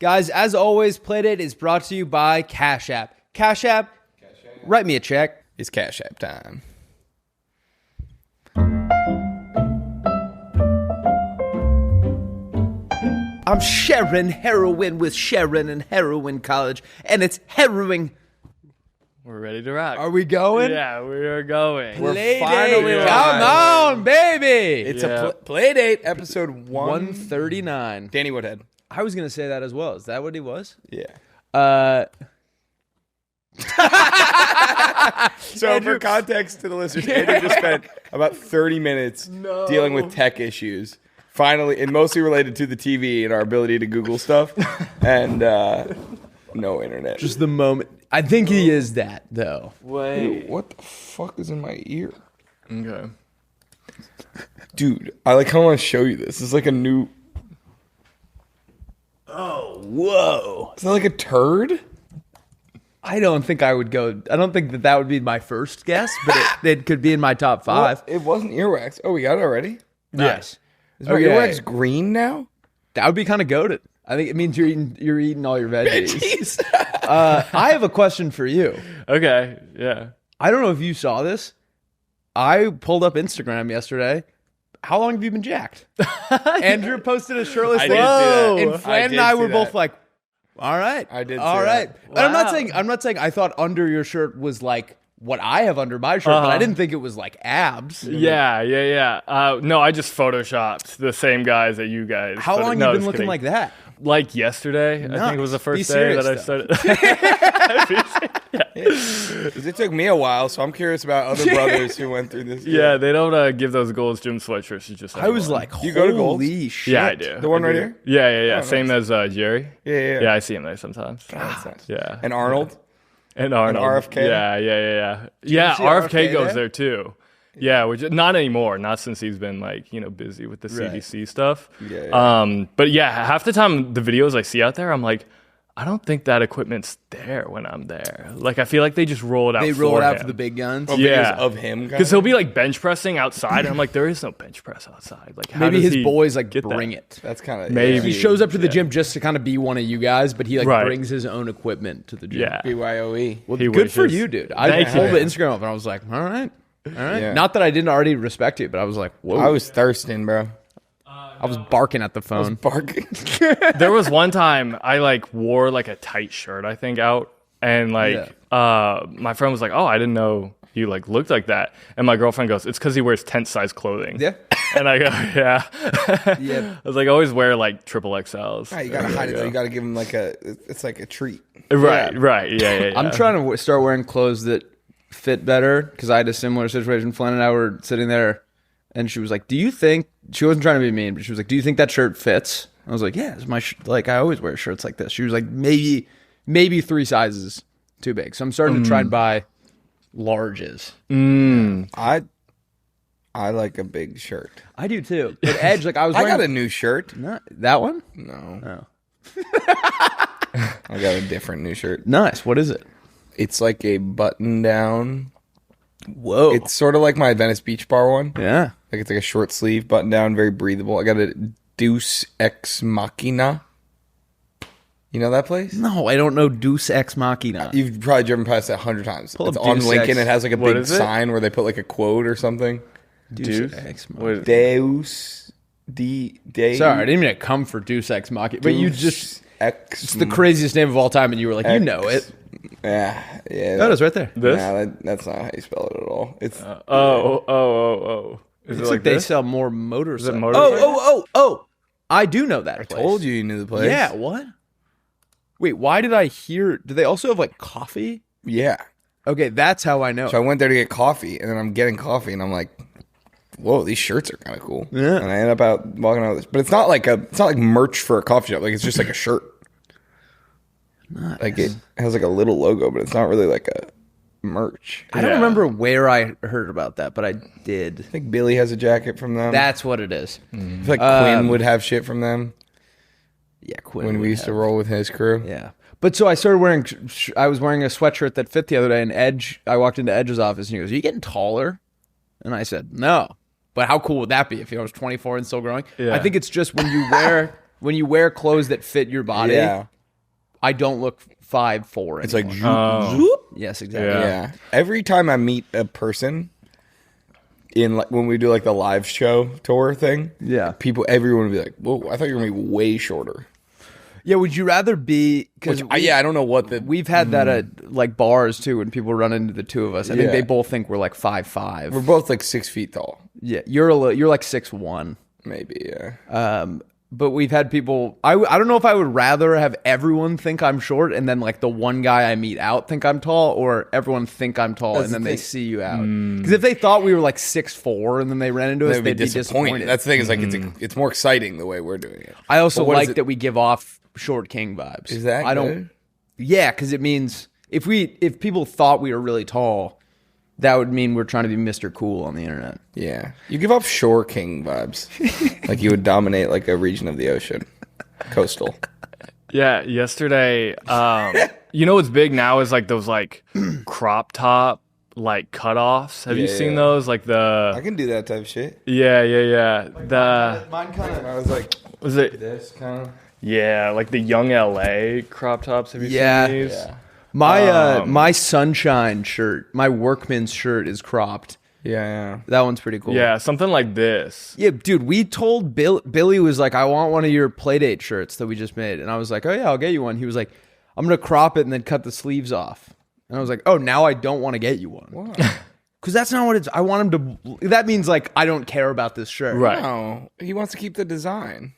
Guys, as always, Playdate is brought to you by Cash App. Cash App, write me a check. It's Cash App time. I'm sharing heroin with Sharon in Heroin College, and it's harrowing. We're ready to rock. Are we going? Yeah, we are going. We're Playdate. finally live. Come on, baby. It's a Playdate episode 139. Danny Woodhead. I was going to say that as well. Is that what he was? Yeah. So Andrew, for context to the listeners, Andrew just spent about 30 minutes dealing with tech issues. Finally, and mostly related to the TV and our ability to Google stuff. And no internet. Just the moment. I think he is that, though. Wait. Dude, what the fuck is in my ear? Okay. Dude, I kind of want to show you this. This is like a new... Oh, whoa. Is that like a turd? I don't think I would go. I don't think that would be my first guess, but it could be in my top 5. Well, it wasn't earwax. Oh, we got it already? Yes. Is my earwax green now? That would be kind of goated. I think it means you're eating all your veggies. I have a question for you. Okay, yeah. I don't know if you saw this. I pulled up Instagram yesterday. How long have you been jacked? Andrew posted a shirtless I thing. did see that. And Flan and I were both like, all right. I did see all right. that. And I'm not saying I thought under your shirt was like what I have under my shirt, but I didn't think it was like abs. Yeah. No, I just photoshopped the same guys that you guys. How long have you been looking like that? Like yesterday, I think it was the first day that I started. Because it took me a while, so I'm curious about other brothers who went through this. Yeah, they don't give those Gold's Gym sweatshirts. It's just I was like, you go to Gold's? holy shit. yeah, I do. The one I right do. here? Yeah. Oh, Same nice. as Jerry. Yeah. Yeah, I see him there sometimes. That's nice. Yeah. And Arnold? And Arnold. RFK? Yeah. you Yeah, see RFK RFK goes there? there too. Yeah, which not anymore. Not since he's been like, busy with the CDC stuff. Yeah. But yeah, half the time the videos I see out there, I'm like, I don't think that equipment's there when I'm there. Like, I feel like they just roll it out. They roll it out for the big guns. Yeah. Videos of him. Because he'll be like bench pressing outside, and I'm like, there is no bench press outside. Like, how Maybe does his he boys like get bring that? it. That's kind of... Maybe. He shows up to the gym just to kind of be one of you guys, but he like Right. brings his own equipment to the gym. Yeah. BYOE. Well, He good for wishes. you, dude. I Thank pulled you. the Instagram up and I was like, all right. Yeah. Not that I didn't already respect you, but I was like, whoa. I was thirsting, bro. I was barking at the phone. Barking. There was one time I like wore like a tight shirt, I think, out, and like my friend was like, "Oh, I didn't know you like looked like that." And my girlfriend goes, "It's because he wears tent size clothing." Yeah. And I go, "Yeah." Yeah. I was like, "Always wear like triple XLs." You gotta hide it though. You gotta give him like it's like a treat. Right. Yeah. I'm trying to start wearing clothes that fit better because I had a similar situation. Flan and I were sitting there and she was like, do you think, she wasn't trying to be mean, but she was like, do you think that shirt fits? I was like, yeah, it's my like I always wear shirts like this. She was like, maybe 3 sizes too big. So I'm starting to try and buy larges. I like a big shirt. I do too. But Edge, like I was I wearing got a new shirt. Not, that one? No. Oh. I got a different new shirt. Nice. What is it? It's like a button down. Whoa. It's sort of like my Venice Beach Bar one. Yeah. Like it's like a short sleeve button down, very breathable. I got a Deus Ex Machina. You know that place? No, I don't know Deus Ex Machina. You've probably driven past it 100 times. Pull It's up on Deus Lincoln. Ex. It has like a What big is it? sign where they put like a quote or something. Deus Ex Machina. Deus. Deus. Sorry, I didn't mean to come for Deus Ex Machina. But you just... Ex. It's the craziest name of all time, and you were like, you know it. Yeah. That is right there. This? Nah, that's not how you spell it at all. It's Oh. Is It's it like they this? sell more motorcycles. motorcycle? Oh. I do know that place. told you knew the place. Yeah, what? Wait, why did I hear... Do they also have, like, coffee? Yeah. Okay, that's how I know. So I went there to get coffee, and then I'm getting coffee, and I'm like, whoa, these shirts are kind of cool. Yeah. And I end up out walking out with this. But it's not like merch for a coffee shop. Like, it's just like a shirt. Nice. Like, it has like a little logo, but it's not really like a merch. I don't Yeah. remember where I heard about that, but I did. I think Billy has a jacket from them. That's what it is. I feel like Quinn would have shit from them Yeah, Quinn. when we would used to have- roll with his crew. Yeah. But so I started wearing, I was wearing a sweatshirt that fit the other day, and I walked into Edge's office, and he goes, are you getting taller? And I said, no. But how cool would that be if I was 24 and still growing? Yeah. I think it's just when you wear when you wear clothes that fit your body, Yeah. I don't look 5'4". It's like, anymore. zoop. Yes, exactly. Yeah. Every time I meet a person in like when we do like the live show tour thing, everyone would be like, "Whoa, I thought you were gonna be way shorter." Yeah, would you rather be? Because I don't know what we've had that at like bars too when people run into the two of us. I think they both think we're like 5'5". We're both like 6 feet tall. Yeah, you're like 6'1". Maybe, yeah. But we've had people. I don't know if I would rather have everyone think I'm short and then like the one guy I meet out think I'm tall, or everyone think I'm tall and then they see you out. Because if they thought we were like 6'4" and then they ran into us, they'd be disappointed. That's the thing. Is like it's more exciting the way we're doing it. I also like that we give off short king vibes. Is that good? Yeah, because it means if people thought we were really tall, that would mean we're trying to be Mr. Cool on the internet. Yeah. You give off shore king vibes. Like you would dominate like a region of the ocean. Coastal. Yeah, yesterday, you know what's big now is like those like crop top like cutoffs. Have you seen those? Like I can do that type of shit. Yeah. Mine kind of. I was like, was it this kind of? Yeah, like the Young LA crop tops. Have you seen these? Yeah. My sunshine shirt, my workman's shirt is cropped. Yeah. That one's pretty cool. Yeah, something like this. Yeah, dude, we told Billy was like, I want one of your Playdate shirts that we just made. And I was like, oh yeah, I'll get you one. He was like, I'm going to crop it and then cut the sleeves off. And I was like, oh, now I don't want to get you one. Why? Because that's not what it's, I want him to, that means like, I don't care about this shirt. Right. No, he wants to keep the design.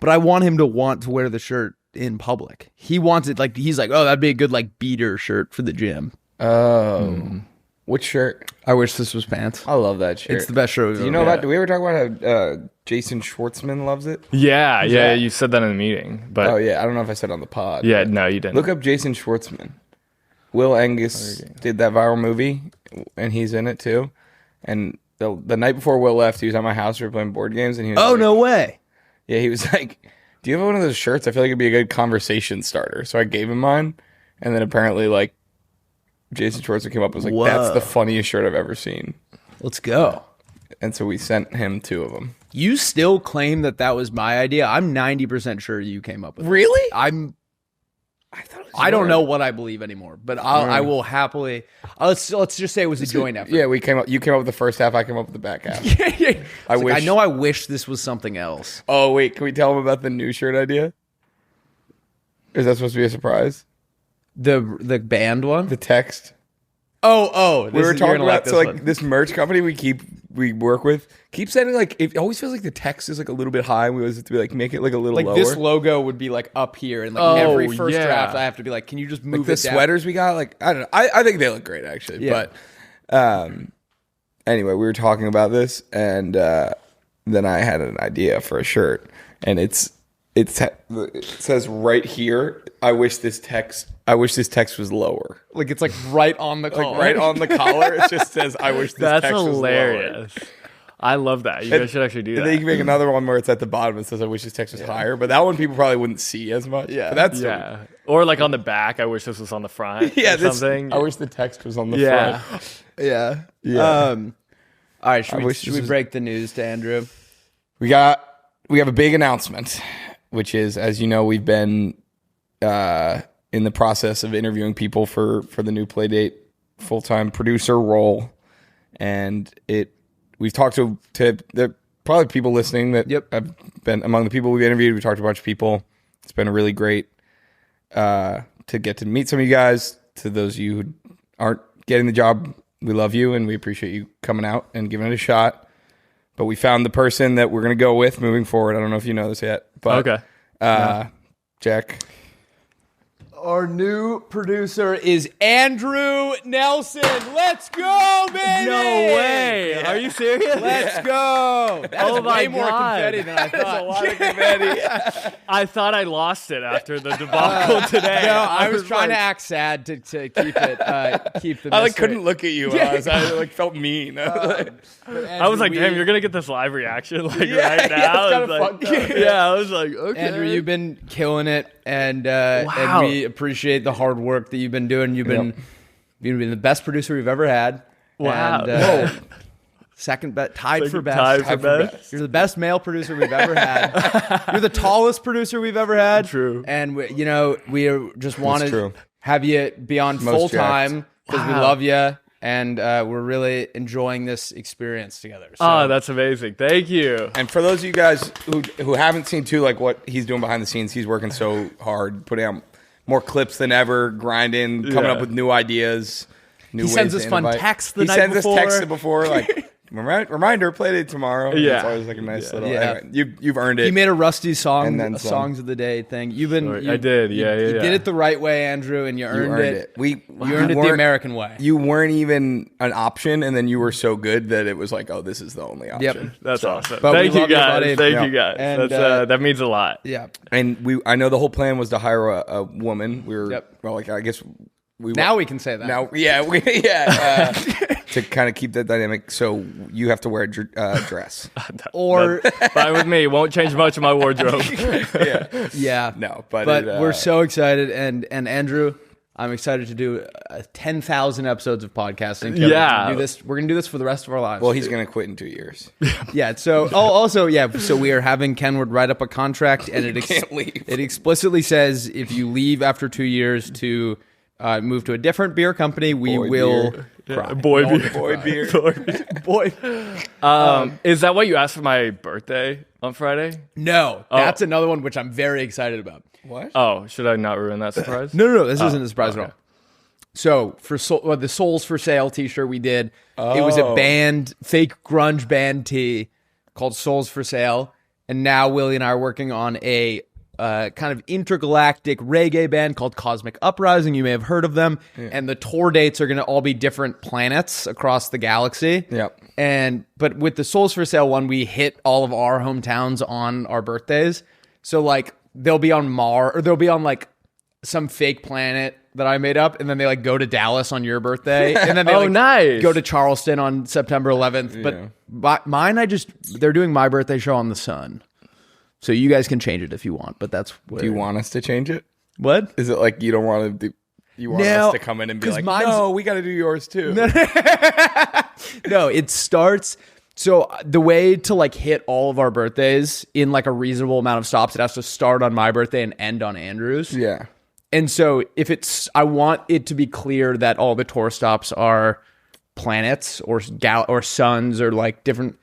But I want him to want to wear the shirt in public. He wants it like, he's like, oh, that'd be a good like beater shirt for the gym. Oh. Which shirt? I wish this was pants. I love that shirt. It's the best shirt. Do you know about, do we ever talk about how Jason Schwartzman loves it? Yeah, you said that in the meeting. But oh yeah, I don't know if I said it on the pod. Yeah, no, you didn't. Look up Jason Schwartzman. Will Angus did that viral movie, and he's in it too. And the night before Will left, he was at my house. We were playing board games, and he was oh, like, no way. Yeah, he was like, do you have one of those shirts? I feel like it'd be a good conversation starter. So I gave him mine, and then apparently like Jason Schwartzman came up and was like, whoa, that's the funniest shirt I've ever seen. Let's go. And so we sent him 2 of them. You still claim that was my idea. I'm 90% sure you came up with it. Really? I don't know what I believe anymore, but I will happily. Let's just say it was a joint effort. Yeah, you came up with the first half. I came up with the back half. I wish this was something else. Oh wait, can we tell him about the new shirt idea? Is that supposed to be a surprise? The band one, the text. Oh, we were talking about this merch company we work with keeps sending like it always feels like the text is like a little bit high, and we always have to be like make it like a little like lower. This logo would be like up here, and like every first draft I have to be like, can you just move like the it down? sweaters we got? Like I don't know. I think they look great actually. Yeah. But anyway, we were talking about this, and then I had an idea for a shirt, and it says right here, I wish this text was lower. Like it's like right on the collar. Like right on the collar, it just says, I wish this text was lower. That's hilarious. I love that. You guys should actually do that. And then you can make another one where it's at the bottom. It says, I wish this text was higher. But that one people probably wouldn't see as much. Yeah. But that's or like on the back, I wish this was on the front. Or something. I wish the text was on the front. Yeah. All right, should we break the news to Andrew? We have a big announcement, which is, as you know, we've been in the process of interviewing people for the new Playdate full-time producer role, and we've talked to there probably people listening that have been among the people we've interviewed. We talked to a bunch of people. It's been a really great to get to meet some of you guys. To those of you who aren't getting the job, we love you and we appreciate you coming out and giving it a shot. But we found the person that we're going to go with moving forward. I don't know if you know this yet, but okay. Jack. Our new producer is Andrew Nelson. Let's go, baby! No way. Yeah. Are you serious? Let's go. That's way more confetti than I thought. That's a lot of confetti. I thought I lost it after the debacle today. No, I was trying to act sad to keep it. Keep the. I couldn't look at you. I felt mean. I was like, damn, you're gonna get this live reaction right now. I was like, okay. Andrew, you've been killing it, and we appreciate the hard work that you've been doing. You've been the best producer we've ever had. Wow. And, Second best, tied for best. Tied for best. You're the best male producer we've ever had. You're the tallest producer we've ever had. True. And we just wanted true. to have you be on Most full time because we Wow. love you, and we're really enjoying this experience together. So. Oh, that's amazing. Thank you. And for those of you guys who haven't seen too, like what he's doing behind the scenes, he's working so hard, putting out more clips than ever, grinding, coming up with new ideas. New He sends ways us to fun innovate. texts the He night sends before. us texts before, like reminder, Playdate tomorrow. Yeah. It's always like a nice little. Yeah. Anyway, you've earned it. He made a Rusty song, And then some. songs of the day thing. You've been, Sorry, I did. You Yeah. did it the right way, Andrew, and you You earned it. We You earned it the American way. You weren't even an option, and then you were so good that it was like, oh, this is the only option. That's awesome. But we Thank you love you, guys. buddy. Thank Yeah. you guys. And, That's, that means a lot. Yeah. And I know the whole plan was to hire a woman. We were, Yep. well, like I guess we Now we can say that. now, to kind of keep that dynamic. So you have to wear a dress. Or Fine with me. Won't change much of my wardrobe. yeah, No, but we're so excited, and Andrew, I'm excited to do 10,000 episodes of podcasting. together. Yeah. We're gonna do this for the rest of our lives. Well, he's gonna quit in 2 years. Yeah. So, so we are having Kenward write up a contract, and Can't leave. it explicitly says if you leave after 2 years to move to a different beer company, we Boy will beer. cry. Boy beer. Boy beer. Boy. Is that what you asked for my birthday on Friday? No, that's another one which I'm very excited about. What? Oh, should I not ruin that surprise? No. This isn't a surprise okay. at all. So for the Souls for Sale T-shirt we did, it was a fake grunge band tee called Souls for Sale, and now Willy and I are working on a kind of intergalactic reggae band called Cosmic Uprising. You may have heard of them, and the tour dates are going to all be different planets across the galaxy. Yep. But with the Souls for Sale one, we hit all of our hometowns on our birthdays. So like they'll be on Mars, or they'll be on like some fake planet that I made up, and then they like go to Dallas on your birthday, and then they nice. go to Charleston on September 11th. But mine, they're doing my birthday show on the sun, so you guys can change it if you want. But that's Do you want us to change it? what? Is it like you don't want to do? You want No, us to come in and be 'cause like, mine's- no, we got to do yours too. No, it starts. So the way to like hit all of our birthdays in like a reasonable amount of stops, it has to start on my birthday and end on Andrew's. Yeah. And so I want it to be clear that all the tour stops are planets or suns or like different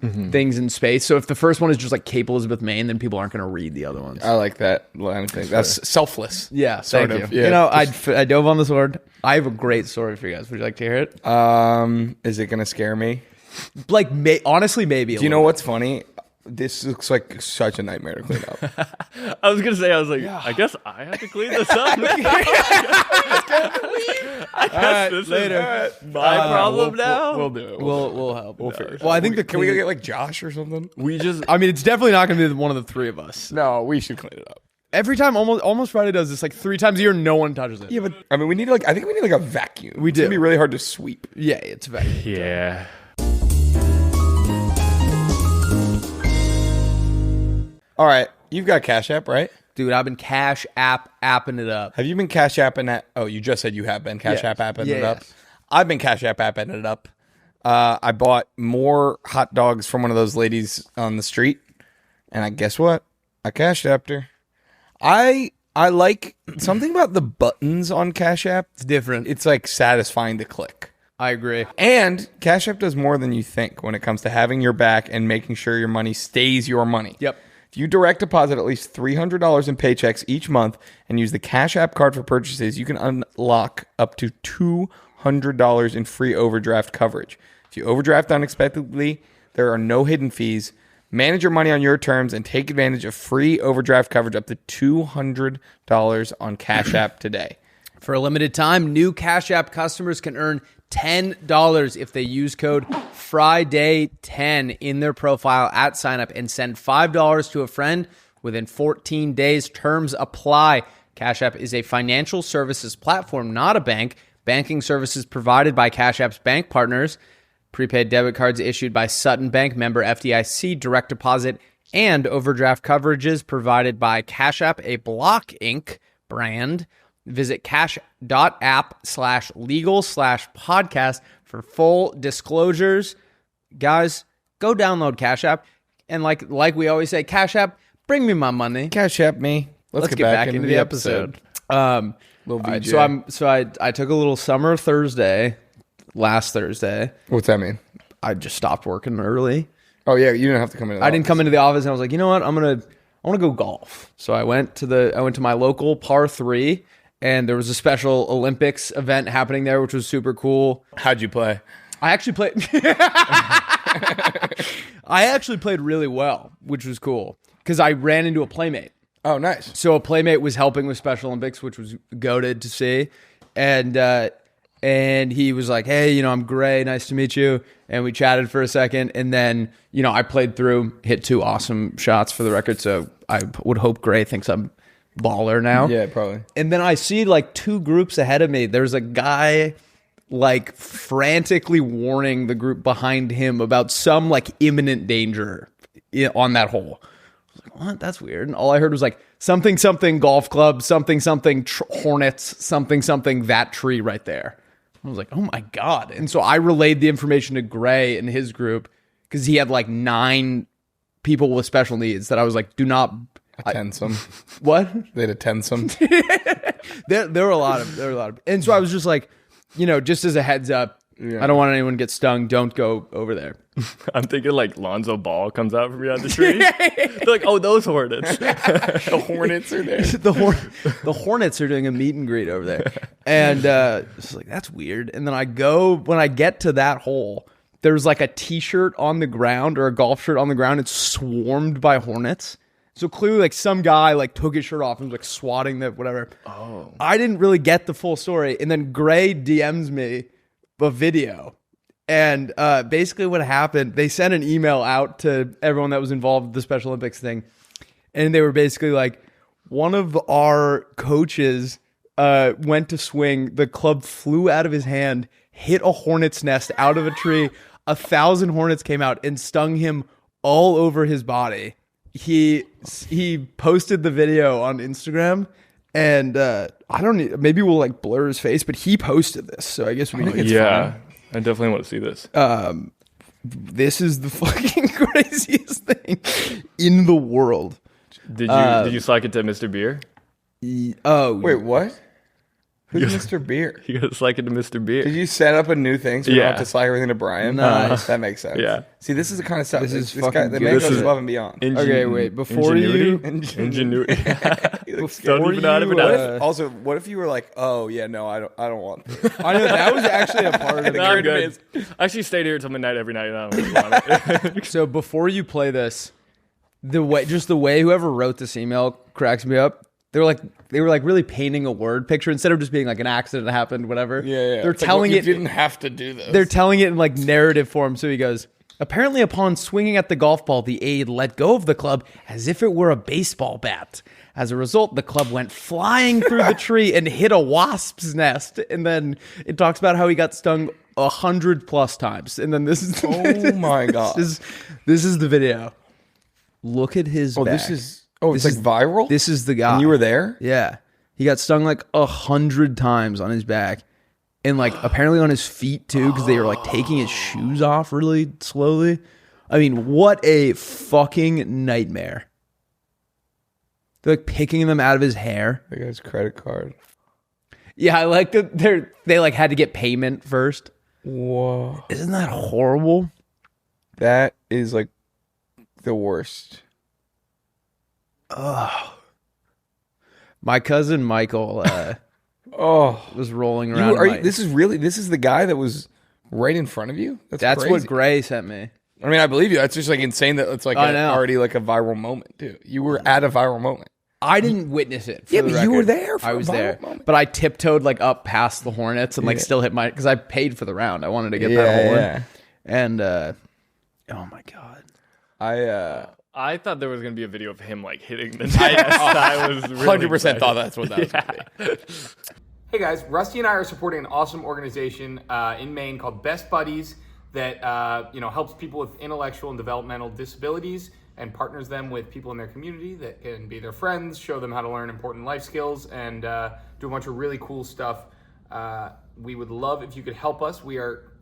things in space. So if the first one is just like Cape Elizabeth, Maine, then people aren't going to read the other ones. I like that line of thing. That's selfless. Yeah, Sort thank of, you. yeah. You know, I dove on the sword. I have a great story for you guys. Would you like to hear it? Is it gonna scare me? Like, honestly, maybe. Do you know what's funny? This looks like such a nightmare to clean up. I was gonna say, I guess I have to clean this up. I guess this later. is my problem now. We'll do it. We'll help. We'll figure it Well, out. I think Can we go get like Josh or something? We just I mean, it's definitely not going to be one of the three of us. No, we should clean it up. Every time, almost Friday does this like 3 times a year. No one touches it. Yeah, but I mean, we need like I think we need like a vacuum. We It's gonna do. be really hard to sweep. Yeah, it's very. yeah. All right, you've got Cash App, right? Dude, I've been Cash apping it up. Have you been Cash Apping that? Oh, you just said you have been Cash Yes. Apping it Yes. up. I've been Cash Apping it up. I bought more hot dogs from one of those ladies on the street, and I guess what? I Cash Apped her. I like something about the buttons on Cash App. It's different. It's like satisfying to click. I agree. And Cash App does more than you think when it comes to having your back and making sure your money stays your money. Yep. If you direct deposit at least $300 in paychecks each month and use the Cash App card for purchases, you can unlock up to $200 in free overdraft coverage. If you overdraft unexpectedly, there are no hidden fees. Manage your money on your terms and take advantage of free overdraft coverage up to $200 on Cash App today. For a limited time, new Cash App customers can earn $10 if they use code FRIDAY10 in their profile at signup and send $5 to a friend within 14 days. Terms apply. Cash App is a financial services platform, not a bank. Banking services provided by Cash App's bank partners. Prepaid debit cards issued by Sutton Bank, member FDIC, direct deposit, and overdraft coverages provided by Cash App, a Block Inc. brand. Visit cash.app/legal/podcast for full disclosures. guys, go download Cash App. And like we always say, Cash App, bring me my money. Cash App me. Let's get back into the episode. Right, so I took a little summer Thursday, last Thursday. What's that mean? I just stopped working early. Oh yeah, you didn't have to come in. I didn't come into the office, and I was like, you know what? I want to go golf. So I went to my local par 3, and there was a special Olympics event happening there, which was super cool. How'd you play? I actually played really well, which was cool because I ran into a Playmate. Oh, nice. So a Playmate was helping with Special Olympics, which was goated to see. And he was like, hey, I'm Gray. Nice to meet you. And we chatted for a second. And then, I played through, hit 2 awesome shots for the record. So I would hope Gray thinks I'm baller now. Yeah, probably. And then I see 2 groups ahead of me. There's a guy frantically warning the group behind him about some imminent danger on that hole. What? That's weird. And all I heard was something golf club, something hornets, something that tree right there. I was like, oh my God. And so I relayed the information to Gray and his group because he had 9 people with special needs that I was like, do not attend some. What? They'd attend some. There were a lot of, and so I was just like, just as a heads up, I don't want anyone to get stung. Don't go over there. I'm thinking Lonzo Ball comes out from behind the tree. They're like, oh, those hornets. The hornets are there. The hornets are doing a meet and greet over there. And it's that's weird. And then when I get to that hole, there's a t-shirt on the ground or a golf shirt on the ground. It's swarmed by hornets. So clearly some guy took his shirt off and was swatting the whatever. Oh. I didn't really get the full story. And then Gray DMs me a video. And basically what happened, they sent an email out to everyone that was involved with the Special Olympics thing. And they were basically one of our coaches went to swing. The club flew out of his hand, hit a hornet's nest out of a tree. 1,000 hornets came out and stung him all over his body. He posted the video on Instagram. And I don't know, maybe we'll blur his face, but he posted this. So I guess we think it's fine. I definitely want to see this. This is the fucking craziest thing in the world. Did you slack it to Mr. Beer? Wait, what? Who's Mr. Beer? You got to slack it to Mr. Beer. Did you set up a new thing so we don't have to slack everything to Brian? Nice. That makes sense. Yeah. See, this is the kind of stuff. This guy, the good. man This goes is above and beyond. Okay, wait. Before Ingenuity. Before you, also, what if you were like, oh yeah, no, I don't want this. I know that was actually a part of it. No, I'm good. I actually stayed here till midnight every night. And I don't really want it. So before you play this, the way whoever wrote this email cracks me up. They were really painting a word picture instead of just being an accident that happened, whatever. Yeah. They're telling you didn't have to do this. They're telling it in narrative form. So he goes, apparently upon swinging at the golf ball, the aide let go of the club as if it were a baseball bat. As a result, the club went flying through the tree and hit a wasp's nest. And then it talks about how he got stung 100+ times. And then this is oh my God. This is the video. Look at his back. It's viral? This is the guy. And you were there? Yeah. He got stung 100 times on his back. And apparently on his feet too, because they were taking his shoes off really slowly. I mean, what a fucking nightmare. They're picking them out of his hair. The guy's credit card. Yeah, I like that they had to get payment first. Whoa. Isn't that horrible? That is the worst. Oh, my cousin Michael was rolling around. This is the guy that was right in front of you? That's crazy. what Gray sent me. I mean, I believe you. That's just insane that it's already a viral moment, too. You were at a viral moment. I didn't witness it. Yeah, but you were there for I was there. Moment. But I tiptoed up past the Hornets and still hit because I paid for the round. I wanted to get that hole in. And oh my God. I thought there was going to be a video of him hitting the net. I was really 100% thought that's what that was going to be. Hey guys, Rusty and I are supporting an awesome organization in Maine called Best Buddies that helps people with intellectual and developmental disabilities and partners them with people in their community that can be their friends, show them how to learn important life skills, and do a bunch of really cool stuff. We would love if you could help us. We are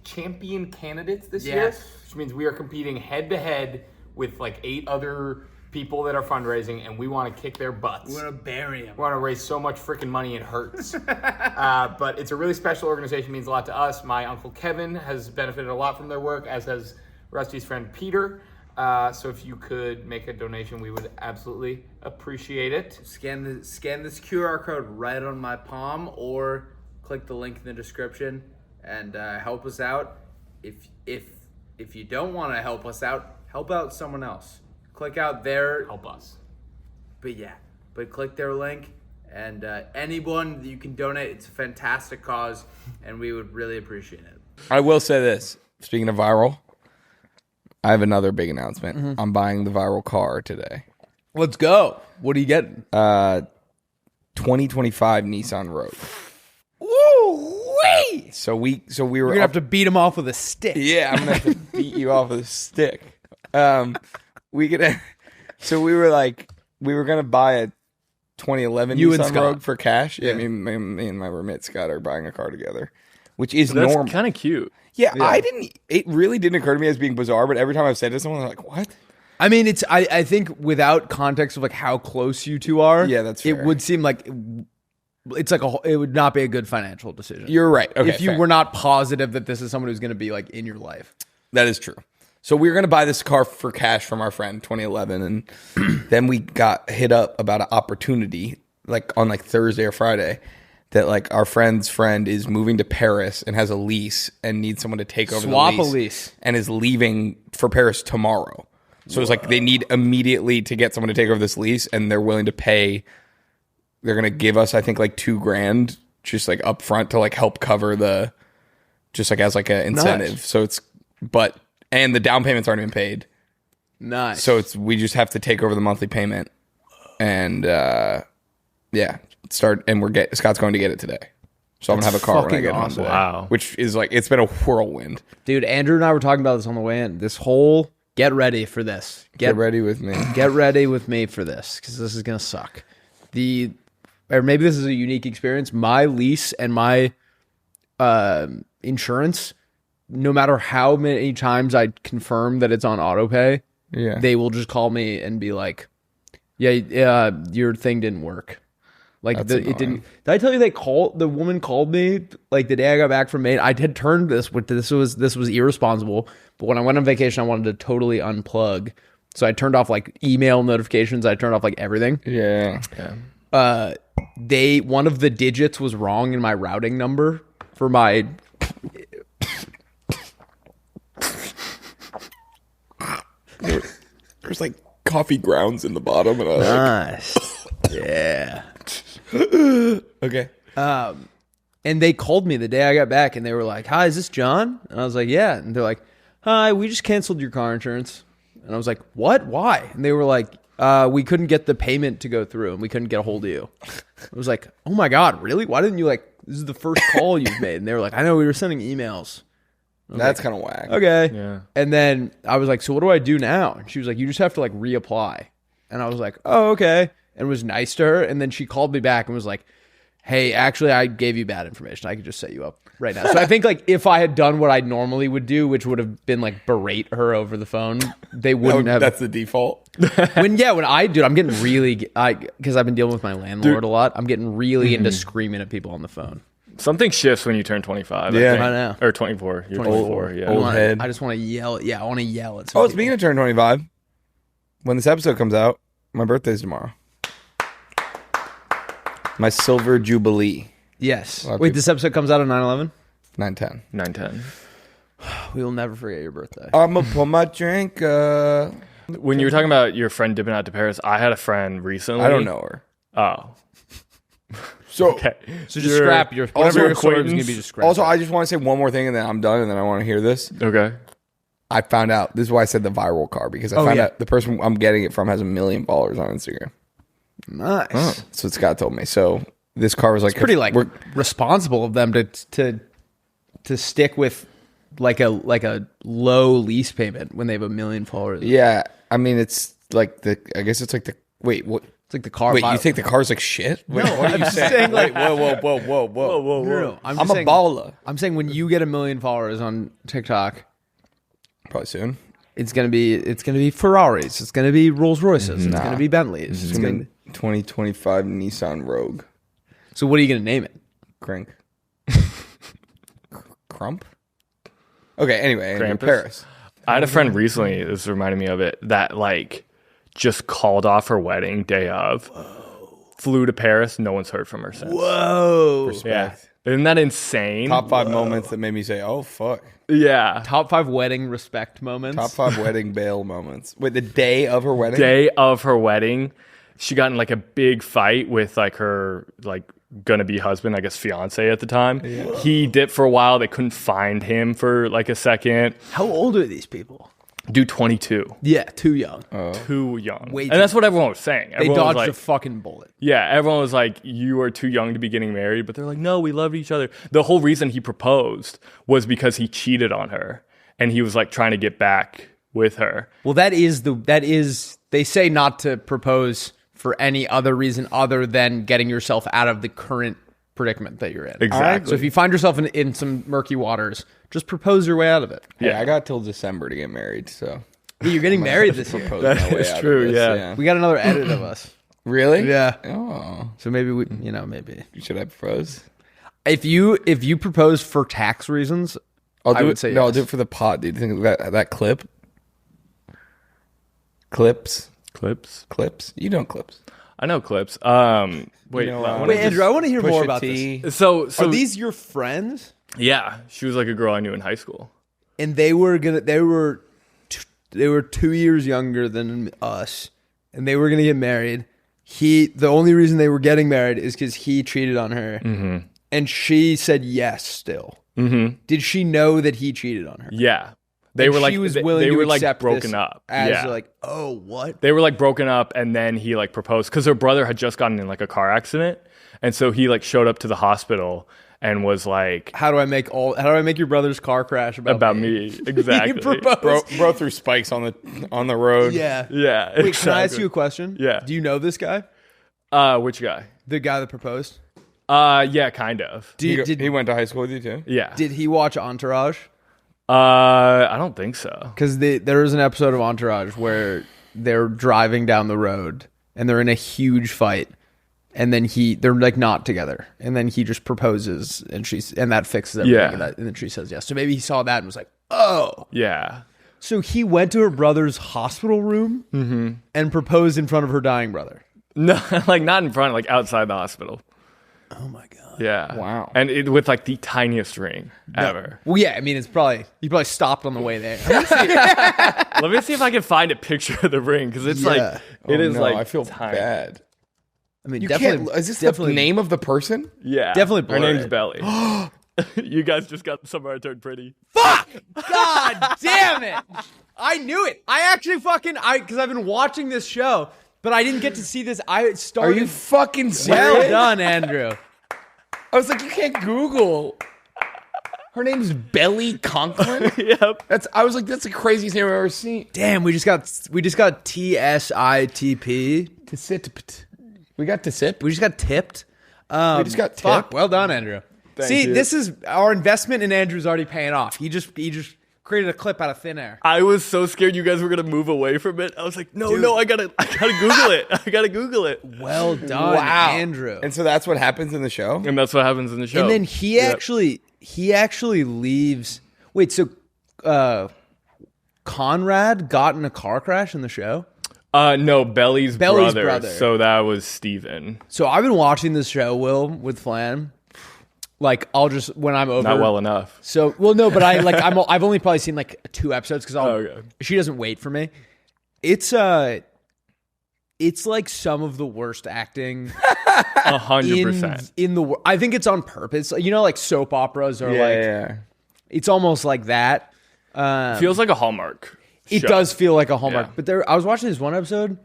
champion candidates this year, which means we are competing head to head with like 8 other people that are fundraising, and we want to kick their butts. We want to bury them. We want to raise so much freaking money it hurts. But it's a really special organization, means a lot to us. My uncle Kevin has benefited a lot from their work, as has Rusty's friend Peter. So if you could make a donation, we would absolutely appreciate it. Scan this QR code right on my palm, or click the link in the description and help us out. If you don't want to help us out, help out someone else. Click out their Help us. But click their link, and anyone you can donate. It's a fantastic cause, and we would really appreciate it. I will say this. Speaking of viral, I have another big announcement. I'm buying the viral car today. Let's go. What are you getting? 2025 Nissan Rogue. Woo-wee! So we were You're gonna have to beat him off with a stick. Yeah, I'm gonna have to beat you off with a stick. We were gonna buy a 2011 You and Nissan Scott. Rogue for cash. Yeah, Yeah. me and my roommate Scott are buying a car together, which is That's normal. kind of cute. Yeah, it really didn't occur to me as being bizarre, but every time I've said it to someone, they're like, what? I mean, I think without context of like how close you two are, Yeah, that's fair. it would seem like it's like it would not be a good financial decision. You're right. Okay, if you fair. were not positive that this is someone who's going to be like in your life. That is true. So we were going to buy this car for cash from our friend 2011, and then we got hit up about an opportunity like on like Thursday or Friday that like our friend's friend is moving to Paris and has a lease and needs someone to take over Swap the a lease. and is leaving for Paris tomorrow. So it's like they need immediately to get someone to take over this lease, and they're willing to pay. They're going to give us, I think, like $2,000 just like up front to like help cover the, just like as like an incentive. Nice. So it's, and the down payments aren't even paid. Nice. So we just have to take over the monthly payment, and start. And Scott's going to get it today, so I'm gonna have a car when I fucking get home awesome. today. Wow. Which is like it's been a whirlwind. Dude, Andrew and I were talking about this on the way in. This whole get ready for this. Get ready with me. Get ready with me for this, because this is gonna suck. Or maybe this is a unique experience. My lease and my insurance, no matter how many times I confirm that it's on autopay, they will just call me and be like, "Yeah, your thing didn't work." Like That's it annoying. didn't. Did I tell you the woman called me like the day I got back from Maine? I had turned this was irresponsible. But when I went on vacation, I wanted to totally unplug, so I turned off like email notifications. I turned off like everything. Yeah. One of the digits was wrong in my routing number for my. There's like coffee grounds in the bottom, and Nice. Yeah. okay. And they called me the day I got back, and they were like, "Hi, is this John?" And I was like, "Yeah." And they're like, "Hi, we just canceled your car insurance." And I was like, "What? Why?" And they were like, "We couldn't get the payment to go through, and we couldn't get a hold of you." I was like, "Oh my God, really? Why didn't you this is the first call you've made?" And they were like, "I know, we were sending emails." That's kind of whack. Okay. Yeah. And then I was like, "So what do I do now?" And she was like, "You just have to reapply." And I was like, "Oh, okay." And was nice to her. And then she called me back and was like, "Hey, actually, I gave you bad information. I could just set you up right now." So I think if I had done what I normally would do, which would have been berate her over the phone, they wouldn't have. That's the default. When I'm getting really, because I've been dealing with my landlord a lot. I'm getting really into screaming at people on the phone. Something shifts when you turn 25. Yeah. I know. Or 24. You're 24. Yeah. Old head. I just want to yell. Yeah, I want to yell at some Oh, people. speaking of turn 25, when this episode comes out, my birthday's tomorrow. My silver jubilee. Yes. lot of Wait, people- this episode comes out on 9/11? 9/10. 9/10. We will never forget your birthday. I'ma pull my drink. When you were talking about your friend dipping out to Paris, I had a friend recently. I don't know her. Oh. So, Okay. So just scrap your also whatever your sword is going to be. acquaintance. Just scrap. also, it. I just want to say one more thing, and then I'm done, and then I want to hear this. Okay. I found out. This is why I said the viral car, because I found out the person I'm getting it from has 1 million followers on Instagram. Nice. That's what Scott told me. So this car was Pretty responsible of them to stick with a low lease payment when they have 1 million followers. Yeah, I mean it's I guess it's wait, what It's like the car. Wait, you think the car's like shit? Wait, No, what are I'm you just saying? saying, like- Whoa. No, I'm a saying, baller. I'm saying when you get 1 million followers on TikTok, Probably soon. it's gonna be Ferraris. It's gonna be Rolls Royces. It's gonna be Bentleys. It's gonna be 2025 Nissan Rogue. So what are you gonna name it? Crink. Crump? Okay, anyway, Krampus? Paris. I had a friend recently, this reminded me of it, that like just called off her wedding day of. Flew to Paris. No one's heard from her since. Whoa. Respect. Yeah. Isn't that insane? Top 5 moments that made me say, oh, fuck. Yeah. Top 5 wedding respect moments. Top 5 wedding bail moments. Wait, the day of her wedding? Day of her wedding, she got in like a big fight with like her like gonna be husband, I guess fiance at the time. Yeah. He dipped for a while. They couldn't find him for like a second. How old are these people? Dude, 22. Yeah, too young. Too young. Way and too that's what everyone was saying. They Everyone was dodged like, a fucking bullet. yeah, everyone was like, you are too young to be getting married. But they're like, no, we loved each other. The whole reason he proposed was because he cheated on her. And he was like trying to get back with her. Well, they say not to propose for any other reason other than getting yourself out of the current predicament that you're in. Exactly. So if you find yourself in some murky waters, just propose your way out of it. Yeah, I got till December to get married, so. Yeah, you're getting married this year. Propose That my way is out of true, this, yeah. We got another edit of us. Really? Yeah. Oh. So maybe maybe. Should I propose? If you propose for tax reasons, I would say No, I'll yes. do it for the pod, dude. You think that clip? Clips? You know clips. I know clips. Wait, You know, I wanna Wait, just- Andrew, I want to hear more Pusha about T. this. So Are these your friends? yeah, she was like a girl I knew in high school. And they were 2 years younger than us, and they were gonna get married. The only reason they were getting married is because he cheated on her, and she said yes. Still, did she know that he cheated on her? Yeah, they And were like she was they willing to were like accept broken this up. as Yeah, like, oh, what? they were like broken up, and then he like proposed because her brother had just gotten in like a car accident, and so he like showed up to the hospital and was like, How do I make your brother's car crash about me? Exactly. He proposed. Bro threw spikes on the road. Yeah. Yeah. Wait, exactly. can I ask you a question? Yeah. Do you know this guy? Which guy? The guy that proposed? Yeah, kind of. He went to high school with you too? Yeah. Did he watch Entourage? I don't think so. Because there was an episode of Entourage where they're driving down the road and they're in a huge fight, and then they're like not together, and then he just proposes, and that fixes everything, Yeah. and then she says yes. So maybe he saw that and was like, oh. Yeah. So he went to her brother's hospital room and proposed in front of her dying brother. No, like not in front, like outside the hospital. Oh my god. Yeah. Wow. And with like the tiniest ring ever. Well, yeah. I mean, he probably stopped on the way there. Let me see if I can find a picture of the ring because it's like Yeah. it is no, like I feel tiny. bad. I mean, You definitely. can't. Is this definitely the name of the person? Yeah. Definitely Her blur name's it. Belly. You guys just got somewhere I turned pretty. Fuck! God damn it! I knew it. I actually because I've been watching this show, but I didn't get to see this. I Are started. you fucking serious? Well done, Andrew. I was like, you can't Google. Her name's Belly Conklin. Yep. I was like, that's the craziest name I've ever seen. Damn, we just got TSITP. We got to sip. We just got tipped. We just got Fuck. tipped. Well done, Andrew. See, you. this is our investment in Andrew's already paying off. He just created a clip out of thin air. I was so scared you guys were gonna move away from it. I was like, no, I gotta Google it. I gotta Google it. Well done, Wow. Andrew. And so that's what happens in the show? And that's what happens in the show. And then he actually leaves. Wait, so Conrad got in a car crash in the show? No, Belly's brother. brother. So that was Steven. So I've been watching this show, Will, with Flan. Like, I'll just when I'm over. Not well enough. So I've only probably seen like 2 episodes because Okay. she doesn't wait for me. It's like some of the worst acting 100%. in the world. I think it's on purpose. You know, like soap operas are it's almost like that. Feels like a Hallmark. It show. does feel like a Hallmark. Yeah. But I was watching this one episode,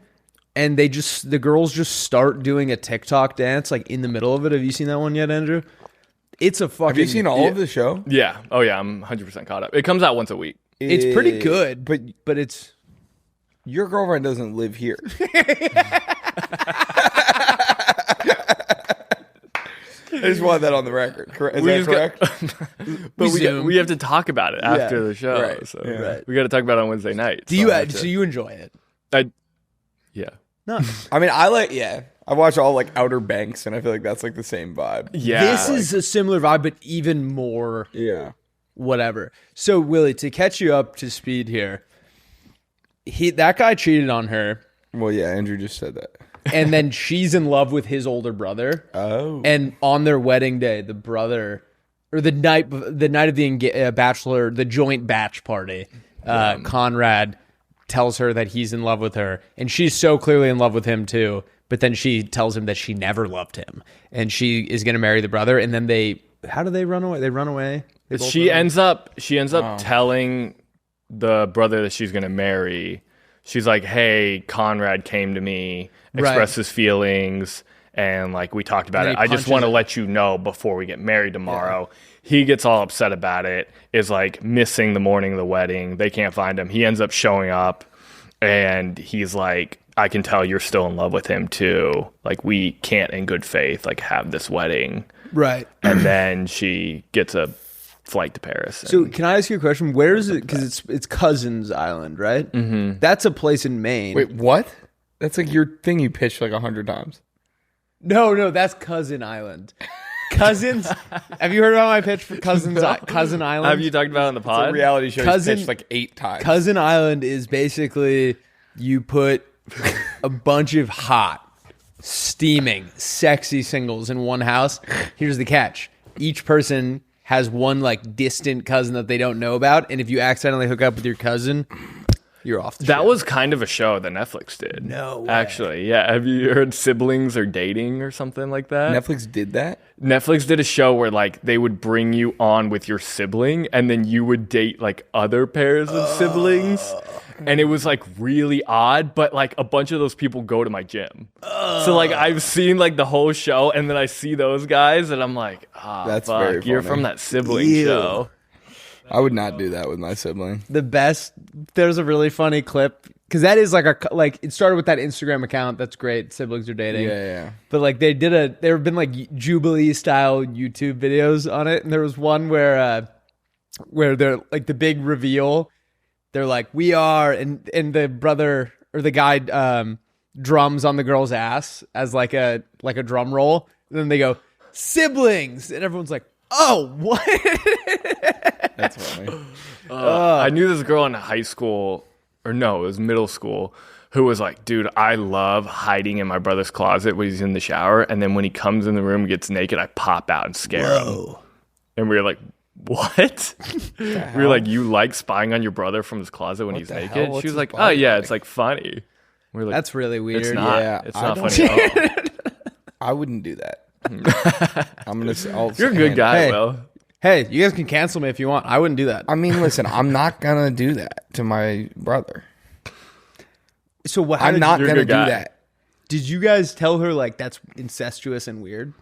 and the girls just start doing a TikTok dance like in the middle of it. Have you seen that one yet, Andrew? It's a fucking. Have you seen all of the show? Yeah. Oh yeah, I'm 100% caught up. It comes out once a week. It's pretty good, but it's. Your girlfriend doesn't live here. I just want that on the record. Is that correct? But we have to talk about it after the show. Right. So Right. we got to talk about it on Wednesday night. Do you enjoy it? Yeah. No. I mean, I watch all like Outer Banks, and I feel like that's like the same vibe. Yeah. This is a similar vibe, but even more Yeah. whatever. So, Willy, to catch you up to speed here, that guy cheated on her, Well, yeah, Andrew just said that. and then she's in love with his older brother. Oh. And on their wedding day, the brother, or the night of the bachelor, the joint batch party, Conrad tells her that he's in love with her, and she's so clearly in love with him too. But then she tells him that she never loved him, and she is going to marry the brother. And then how do they run away? They run away. She ends up telling the brother that she's going to marry. She's like, hey, Conrad came to me, expressed his feelings, and like we talked about it. I just want to let you know before we get married tomorrow. Yeah. He gets all upset about it, is like missing the morning of the wedding. They can't find him. He ends up showing up, and he's like, I can tell you're still in love with him too. Like, we can't in good faith like have this wedding. Right. And then she gets a flight to Paris. So can I ask you a question? Where is it? Because it's Cousins Island, right? Mm-hmm. That's a place in Maine. Wait, what? That's like your thing you pitched like 100 times. No, that's Cousin Island. Cousins. Have you heard about my pitch for Cousin Island? Have you talked about it on the It's pod? a reality show you pitched like 8 times. Cousin Island is basically you put a bunch of hot, steaming, sexy singles in one house. Here's the catch. Each person has one like distant cousin that they don't know about, and if you accidentally hook up with your cousin, you're off the show. That was kind of a show that Netflix did. No way. Actually, yeah. Have you heard Siblings Are Dating or something like that? Netflix did that? Netflix did a show where like they would bring you on with your sibling, and then you would date like other pairs of siblings. And it was like really odd, but like a bunch of those people go to my gym. So like I've seen like the whole show, and then I see those guys, and I'm like, That's fuck, very you're funny. from that sibling Ew. show. I would not do that with my sibling. the best. There's a really funny clip because that is like it started with that Instagram account. That's great. Siblings are dating. Yeah. But like there have been like Jubilee style YouTube videos on it, and there was one where they're like the big reveal. They're like, we are, and the brother or the guy drums on the girl's ass as like a drum roll. And then they go, siblings, and everyone's like, oh, what? That's funny. I knew this girl in high school, or no, it was middle school, who was like, dude, I love hiding in my brother's closet when he's in the shower, and then when he comes in the room and gets naked, I pop out and scare him. And we were like, what? We were like, you like spying on your brother from his closet when he's the naked? hell? She What's was his like, oh body yeah, like? it's like funny. We were like, That's really weird. it's not. Yeah, It's I not don't- funny at all. I wouldn't do that. I'm gonna say, You're a good guy, Hey. Will. Hey, you guys can cancel me if you want. I wouldn't do that. I mean, listen, I'm not gonna do that to my brother. So what? I'm not you're a gonna good do guy. that. Did you guys tell her like that's incestuous and weird?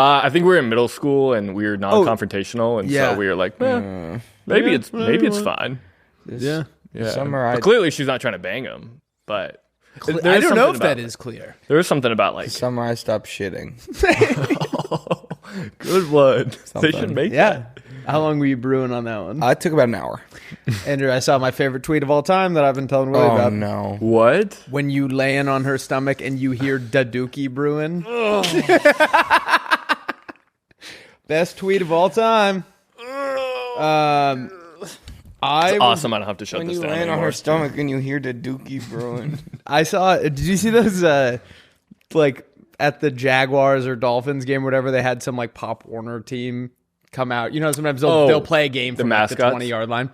I think we were in middle school and we were non-confrontational, and yeah. so we were like, maybe it's fine. Yeah. Yeah. Summer, But clearly, she's not trying to bang him. But I don't know if that is clear. There is something about like Summer, I stopped shitting. good one. They Something. should make Yeah. How long were you brewing on that one? It took about an hour. Andrew, I saw my favorite tweet of all time that I've been telling Willie Oh about. no! What? When you laying on her stomach and you hear Daduki brewing. Best tweet of all time. Awesome. I don't have to shut When this you down land on anymore. her stomach and you hear the dookie brewing. I saw. Did you see those? Like at the Jaguars or Dolphins game, or whatever, they had some like Pop Warner team come out. You know, sometimes they'll play a game from like, the mascots? 20-yard line,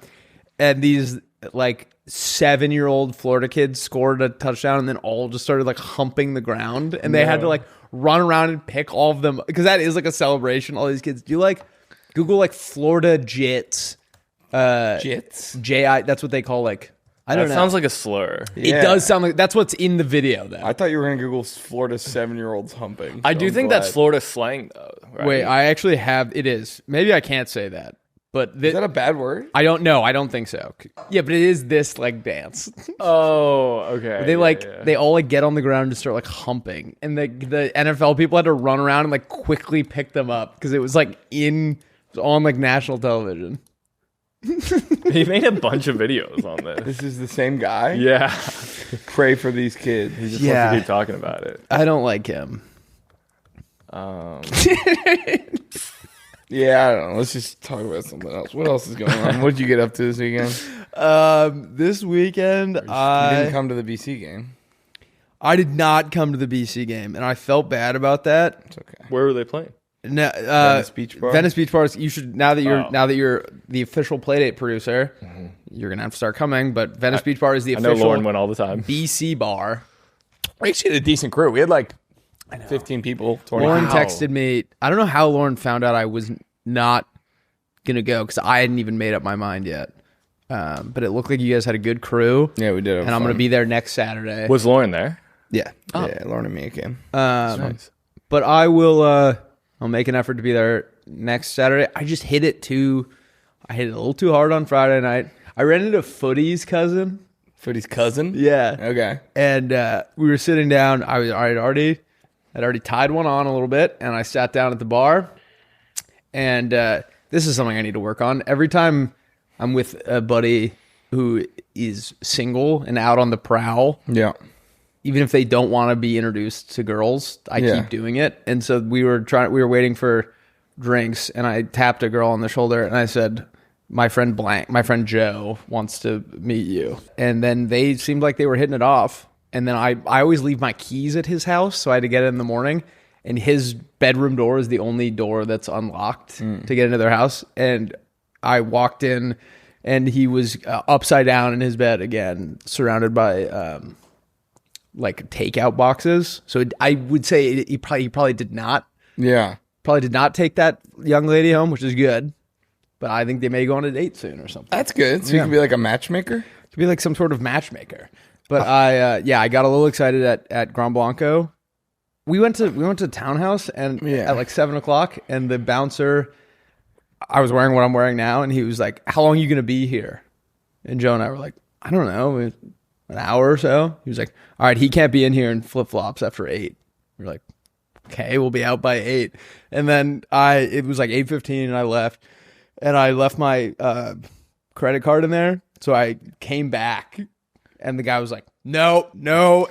and these like 7-year-old Florida kids scored a touchdown, and then all just started like humping the ground, and they had to like run around and pick all of them because that is like a celebration. All these kids do like Google like Florida Jits. Jits? J-I, that's what they call like. I don't That know. sounds like a slur. It does sound like that's what's in the video though. I thought you were gonna Google Florida 7-year-olds humping. I so do I'm think that's glad. Florida slang though. Right? Wait, I actually have. It is. Maybe I can't say that. But Is that a bad word? I don't know. I don't think so. Yeah, but it is this like dance. Oh, okay. They all like get on the ground and just start like humping, and the NFL people had to run around and like quickly pick them up because it was like on like national television. He made a bunch of videos on this. This is the same guy? Yeah. Pray for these kids. He just wants to keep talking about it. I don't like him. Yeah, I don't know. Let's just talk about something else. What else is going on? What did you get up to this weekend? This weekend, You didn't come to the BC game. I did not come to the BC game, and I felt bad about that. It's okay. Where were they playing? No, Venice Beach Bar? Venice Beach Bars. You should now that you're the official Playdate producer, you're gonna have to start coming. But Venice Beach Bar is the I know official Lauren went all the time. BC bar. We actually had a decent crew. We had like 15 people. 20 Lauren people. texted me. I don't know how Lauren found out I was not gonna go because I hadn't even made up my mind yet. But it looked like you guys had a good crew. Yeah, we did. And I'm gonna be there next Saturday. Was Lauren there? Yeah. Yeah, Lauren and me came. Nice. But I will. I'll make an effort to be there next Saturday. I just hit it a little too hard on Friday night. I ran into Footy's cousin. Footy's cousin? Yeah. Okay. And we were sitting down. I had already tied one on a little bit, and I sat down at the bar. And this is something I need to work on. Every time I'm with a buddy who is single and out on the prowl, Yeah. even if they don't want to be introduced to girls, I keep doing it. And so we were waiting for drinks, and I tapped a girl on the shoulder, and I said, my friend Joe wants to meet you. And then they seemed like they were hitting it off. And then I always leave my keys at his house, so I had to get it in the morning. And his bedroom door is the only door that's unlocked to get into their house. And I walked in, and he was upside down in his bed again, surrounded by like takeout boxes. So I would say he probably did not. Yeah. Probably did not take that young lady home, which is good. But I think they may go on a date soon or something. That's good. So you can be like a matchmaker? To be like some sort of matchmaker. But I got a little excited at Grand Blanco. We went to Townhouse and at like 7:00, and the bouncer, I was wearing what I'm wearing now, and he was like, "How long are you gonna be here?" And Joe and I were like, "I don't know, an hour or so." He was like, "All right, he can't be in here in flip flops after 8." We're like, "Okay, we'll be out by 8." And then it was like 8:15, and I left, my credit card in there, so I came back. And the guy was like, no,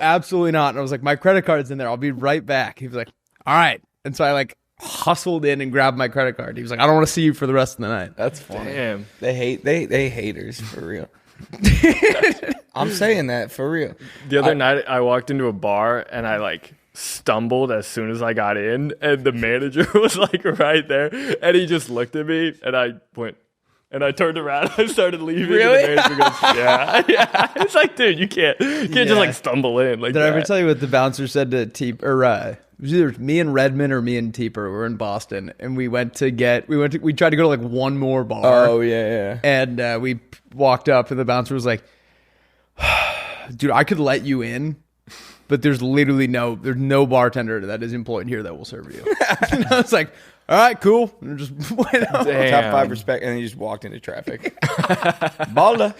absolutely not. And I was like, my credit card's in there. I'll be right back. He was like, all right. And so I like hustled in and grabbed my credit card. He was like, I don't want to see you for the rest of the night. That's funny. Damn. They haters for real. I'm saying that for real. The other night, I walked into a bar and I like stumbled as soon as I got in, and the manager was like right there, and he just looked at me, and I went. And I turned around, I started leaving. Really? And the manager goes, yeah. It's like, dude, you can't just like stumble in like Did that. I ever tell you what the bouncer said to Teep? Or it was either me and Redmond or me and Teeper. We were in Boston, and we tried to go to like one more bar. Oh yeah. And we walked up, and the bouncer was like, "Dude, I could let you in, but there's literally no bartender that is employed here that will serve you." And I was like, all right, cool. And just went out. Top 5 respect, and then you just walked into traffic. Baller.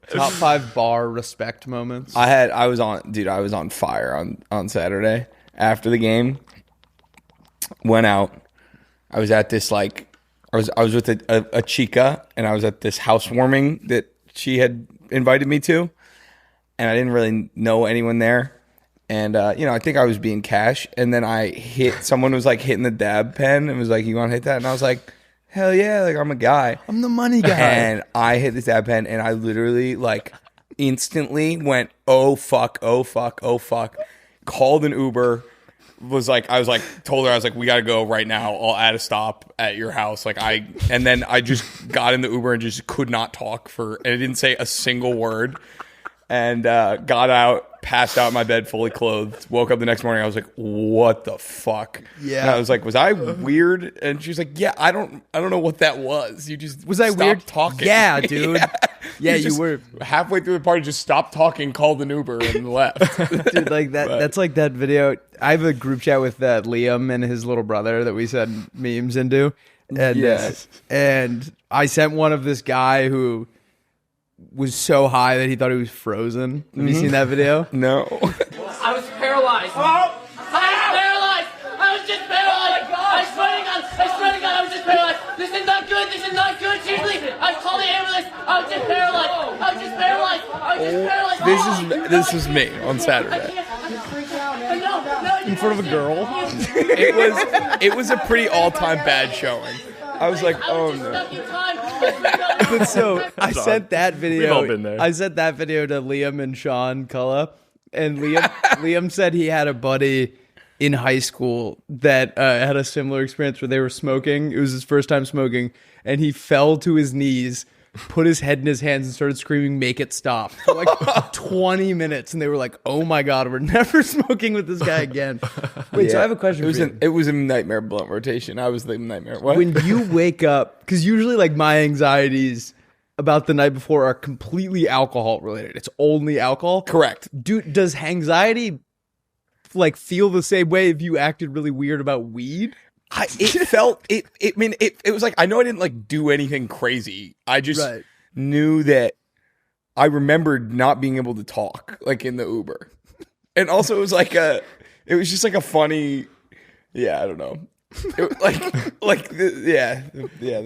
Top 5 bar respect moments. I was on fire on Saturday after the game. Went out. I was at this I was with a chica, and I was at this housewarming that she had invited me to, and I didn't really know anyone there. And, I think I was being cash. And then someone was like hitting the dab pen and was like, you want to hit that? And I was like, hell yeah. Like, I'm a guy. I'm the money guy. And I hit this dab pen, and I literally like instantly went, oh fuck. Called an Uber. Told her, I was like, we got to go right now. I'll add a stop at your house. And then I just got in the Uber and just could not talk and I didn't say a single word. And got out, passed out in my bed fully clothed, woke up the next morning. I was like, what the fuck? Yeah. And I was like, was I weird? And she was like, yeah, I don't know what that was. You just Was I stopped weird? talking. Yeah, dude. Yeah, you just were. halfway through the party, just stopped talking, called an Uber, and left. Dude, like that. That's like that video. I have a group chat with Liam and his little brother that we send memes into. And Yes. and I sent one of this guy who was so high that he thought he was frozen. Have you seen that video? No. I was paralyzed. I was paralyzed. I was just paralyzed. I swear to God, I was just paralyzed. This is not good. This is not good. Seriously, I called the ambulance. I was just paralyzed. I was just paralyzed. I was just paralyzed. This is me on Saturday. In front of a girl. It was a pretty all-time bad showing. I was like, oh no. But so I sent that video. We've all been there. I sent that video to Liam and Sean Culla, and Liam said he had a buddy in high school that had a similar experience where they were smoking. It was his first time smoking, and he fell to his knees, put his head in his hands, and started screaming, "Make it stop!" for like 20 minutes, and they were like, "Oh my god, we're never smoking with this guy again." Wait, so I have a question. It was a nightmare blunt rotation. I was the nightmare. What? When you wake up, because usually like my anxieties about the night before are completely alcohol related. It's only alcohol. Correct. Does anxiety like feel the same way if you acted really weird about weed? It was like, I know I didn't like do anything crazy. I just knew that I remembered not being able to talk like in the Uber. And also it was just like a funny, I don't know. The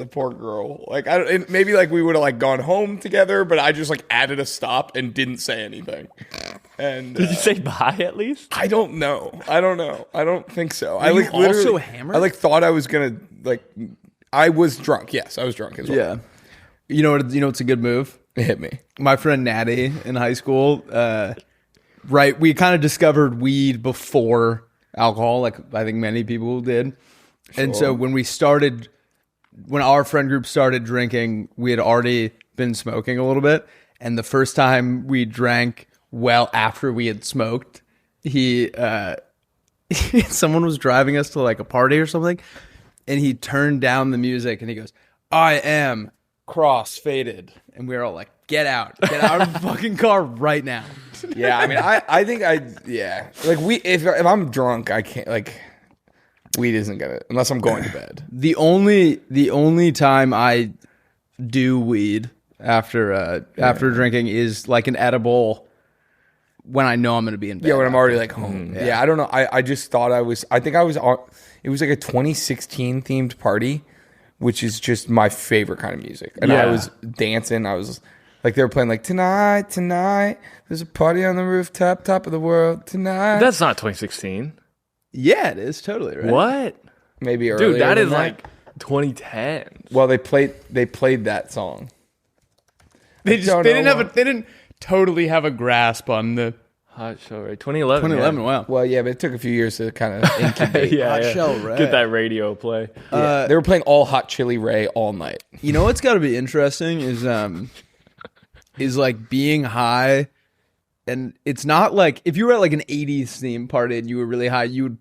poor girl. Like maybe like we would have like gone home together, but I just like added a stop and didn't say anything. And Did you say bye at least? I don't know. I don't think so. Were you also hammered? I like thought I was gonna like. I was drunk. Yes, I was drunk as well. Yeah. You know what's a good move? It hit me. My friend Natty in high school, we kind of discovered weed before alcohol, like I think many people did. Sure. And so when our friend group started drinking, we had already been smoking a little bit. And the first time we drank well after we had smoked, someone was driving us to like a party or something, and he turned down the music and he goes, "I am cross-faded." And we were all like, get out of the fucking car right now. Yeah, I mean, I think like if I'm drunk, I can't like. Weed isn't gonna unless I'm going to bed. The only time I do weed after drinking is like an edible when I know I'm gonna be in bed. Yeah, when I'm already like home. Yeah, I don't know. I just thought I was on. It was like a 2016 themed party, which is just my favorite kind of music. And I was dancing. I was like, they were playing like tonight. There's a party on the rooftop, top of the world tonight. That's not 2016. Yeah, it is totally right. What? Maybe earlier. Dude, that than is like 2010. Well, they played that song. They didn't totally have a grasp on the Hot Show Ray. 2011. 2011. Wow. Well, yeah, but it took a few years to kind of incubate. Hot Show Ray. Get that radio play. They were playing all Hot Chili Ray all night. You know what's got to be interesting is like being high. And it's not like if you were at like an 80s theme party and you were really high, you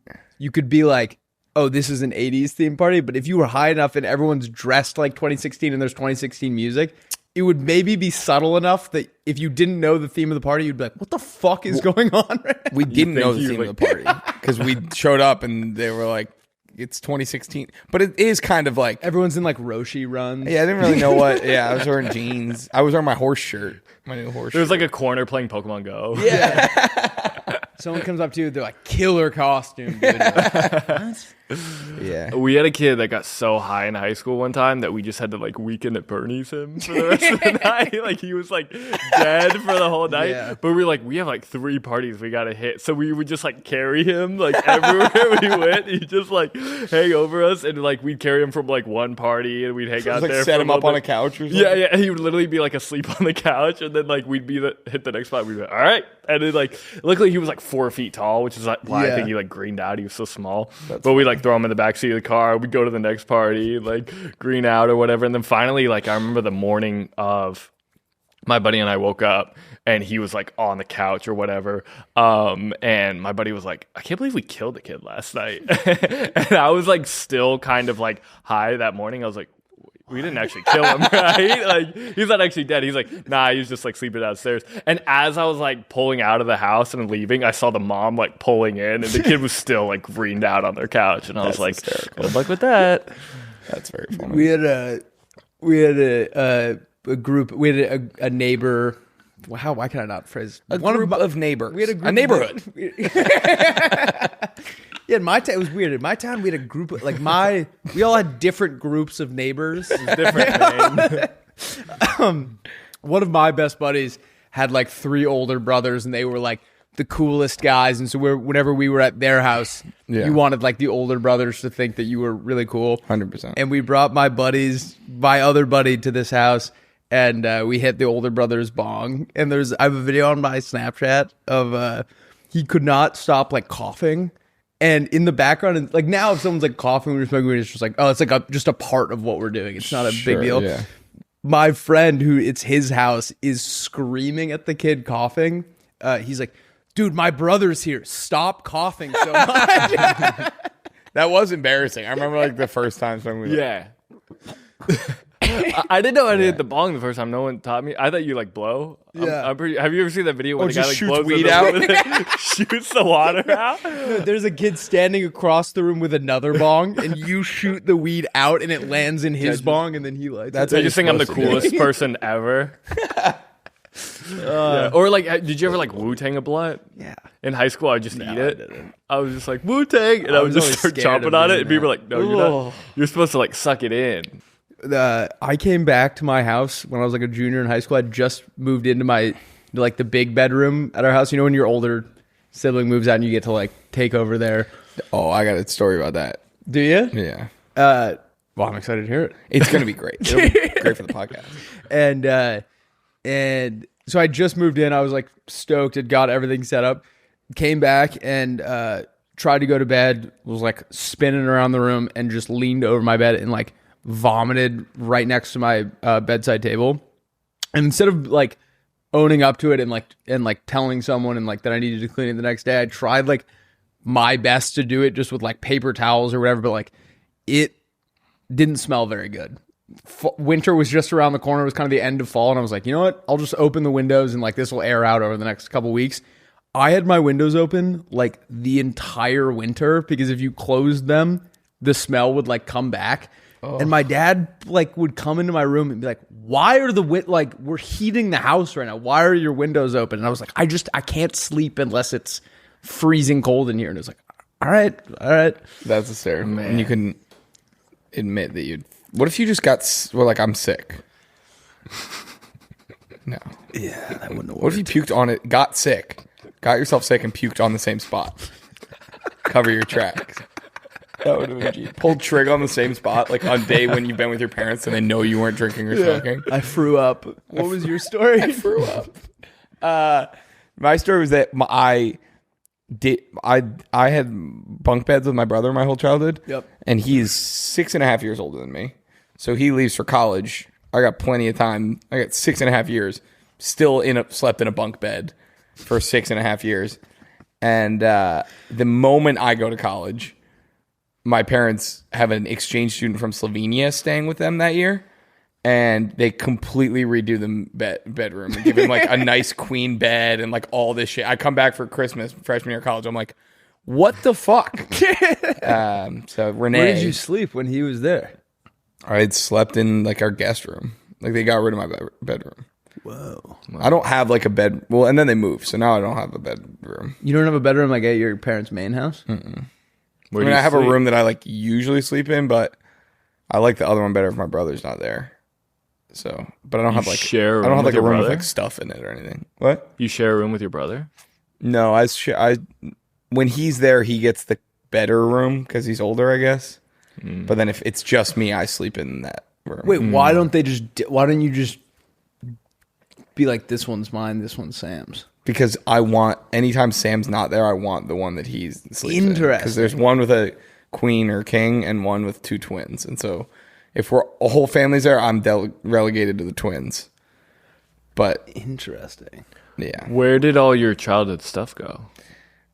could be like, oh, this is an 80s theme party. But if you were high enough and everyone's dressed like 2016 and there's 2016 music, it would maybe be subtle enough that if you didn't know the theme of the party, you'd be like, what the fuck is going on right now? We didn't know the theme of the party because we showed up and they were like, it's 2016. But it is kind of like everyone's in like Roshi runs. Yeah, I didn't really know what. Yeah, I was wearing jeans. I was wearing my horse shirt. My new horse There was shirt. like a corner playing Pokemon Go. Yeah. Someone comes up to you, they're like, killer costume, dude. What? Yeah. We had a kid that got so high in high school one time that we just had to like Weekend at Bernie's him for the rest of the night. Like he was like dead for the whole night. Yeah. But we were like, we have like 3 parties we gotta hit. So we would just like carry him like everywhere we went. He'd just like hang over us and like we'd carry him from like one party and we'd hang out Like there. set for him a up little on bit. a couch or something. Yeah. He would literally be like asleep on the couch, and then like we'd hit the next spot. We'd be like, all right. And then like, luckily he was like 4 feet tall, which is like why I think he like greened out. He was so small. But we like throw him in the backseat of the car. We'd go to the next party, like green out or whatever. And then finally, like I remember the morning of my buddy and I woke up and he was like on the couch or whatever. And my buddy was like, I can't believe we killed the kid last night. And I was like still kind of like high that morning. I was like, we didn't actually kill him, right? Like, he's not actually dead. He's like, nah, he was just like sleeping downstairs. And as I was like pulling out of the house and leaving, I saw the mom like pulling in, and the kid was still like greened out on their couch. And I was like, good luck with that. That's very funny. We had a group. We had a neighbor. Why can I not phrase a group of neighbors? We had a group neighborhood. Yeah, in my town it was weird. In my town we had a group of, we all had different groups of neighbors. Different name. One of my best buddies had like 3 older brothers, and they were like the coolest guys. And so whenever we were at their house, you wanted like the older brothers to think that you were really cool. 100%. And we brought my other buddy to this house, and we hit the older brother's bong. And I have a video on my Snapchat of he could not stop like coughing. And in the background, and like now, if someone's like coughing when you're smoking weed, it's just like, oh, it's like just a part of what we're doing. It's not a big deal. Yeah. My friend, who it's his house, is screaming at the kid coughing. He's like, dude, my brother's here. Stop coughing so much. That was embarrassing. I remember like the first time someone was Yeah. I didn't know I did the bong the first time. No one taught me. I thought you like blow. Yeah. Have you ever seen that video when the guy just like shoots blows weed in out? shoots the water out? No, there's a kid standing across the room with another bong, and you shoot the weed out, and it lands in his bong, and then he lights it. I just think I'm the coolest person ever. Yeah. Or like, did you ever like Wu-Tang a blunt? Yeah. In high school, I just eat it. I was just like Wu-Tang, and I would was just always start scared of chomping on doing it, and people were that. like, "No, you're not. You're supposed to like suck it in." I came back to my house when I was like a junior in high school. I just moved into the big bedroom at our house. You know, when your older sibling moves out and you get to like take over there. Oh, I got a story about that. Do you? Yeah. Well, I'm excited to hear it. It's going to be great. It'll be great for the podcast. And so I just moved in. I was like stoked. Had got everything set up. Came back and tried to go to bed. Was like spinning around the room and just leaned over my bed and like vomited right next to my bedside table. And instead of like owning up to it and like telling someone and like that I needed to clean it the next day, I tried like my best to do it just with like paper towels or whatever, but like it didn't smell very good. Winter was just around the corner. It was kind of the end of fall, and I was like, you know what? I'll just open the windows and like this will air out over the next couple weeks. I had my windows open like the entire winter because if you closed them, the smell would like come back. And my dad like would come into my room and be like, "Why are we're heating the house right now? Why are your windows open?" And I was like, I can't sleep unless it's freezing cold in here." And it was like, all right. That's hysterical. And you can admit that you'd. What if you just like, I'm sick? No. Yeah, that wouldn't have What if you puked on it, got sick, got yourself sick, and puked on the same spot? Cover your tracks. That would have been G. Pulled trig on the same spot, like on day when you've been with your parents and they know you weren't drinking or smoking. I threw up. What was your story? I threw up. My story was that I had bunk beds with my brother my whole childhood. Yep. And he's 6.5 years older than me. So he leaves for college. I got plenty of time. I got 6.5 years. Still slept in a bunk bed for 6.5 years. And the moment I go to college, my parents have an exchange student from Slovenia staying with them that year, and they completely redo the bedroom and give him like a nice queen bed and like all this shit. I come back for Christmas, freshman year of college. I'm like, what the fuck? So Renee, Where did you sleep when he was there? I had slept in like our guest room. Like they got rid of my bedroom. Whoa. I don't have like a bed. Well, and then they moved, so now I don't have a bedroom. You don't have a bedroom like at your parents' main house? I mean, I have a room that I like usually sleep in, but I like the other one better if my brother's not there. So, but I don't have like share. I don't have like a room with brother? like stuff in it or anything. What? You share a room with your brother? No, when he's there, he gets the better room because he's older, I guess. But then if it's just me, I sleep in that room. Wait, why don't you just be like, this one's mine, this one's Sam's? Because anytime Sam's not there, I want the one that he's sleeps in. Interesting. Because there's one with a queen or king and one with 2 twins. And so if a whole family's there, I'm relegated to the twins. But Interesting. yeah. Where did all your childhood stuff go?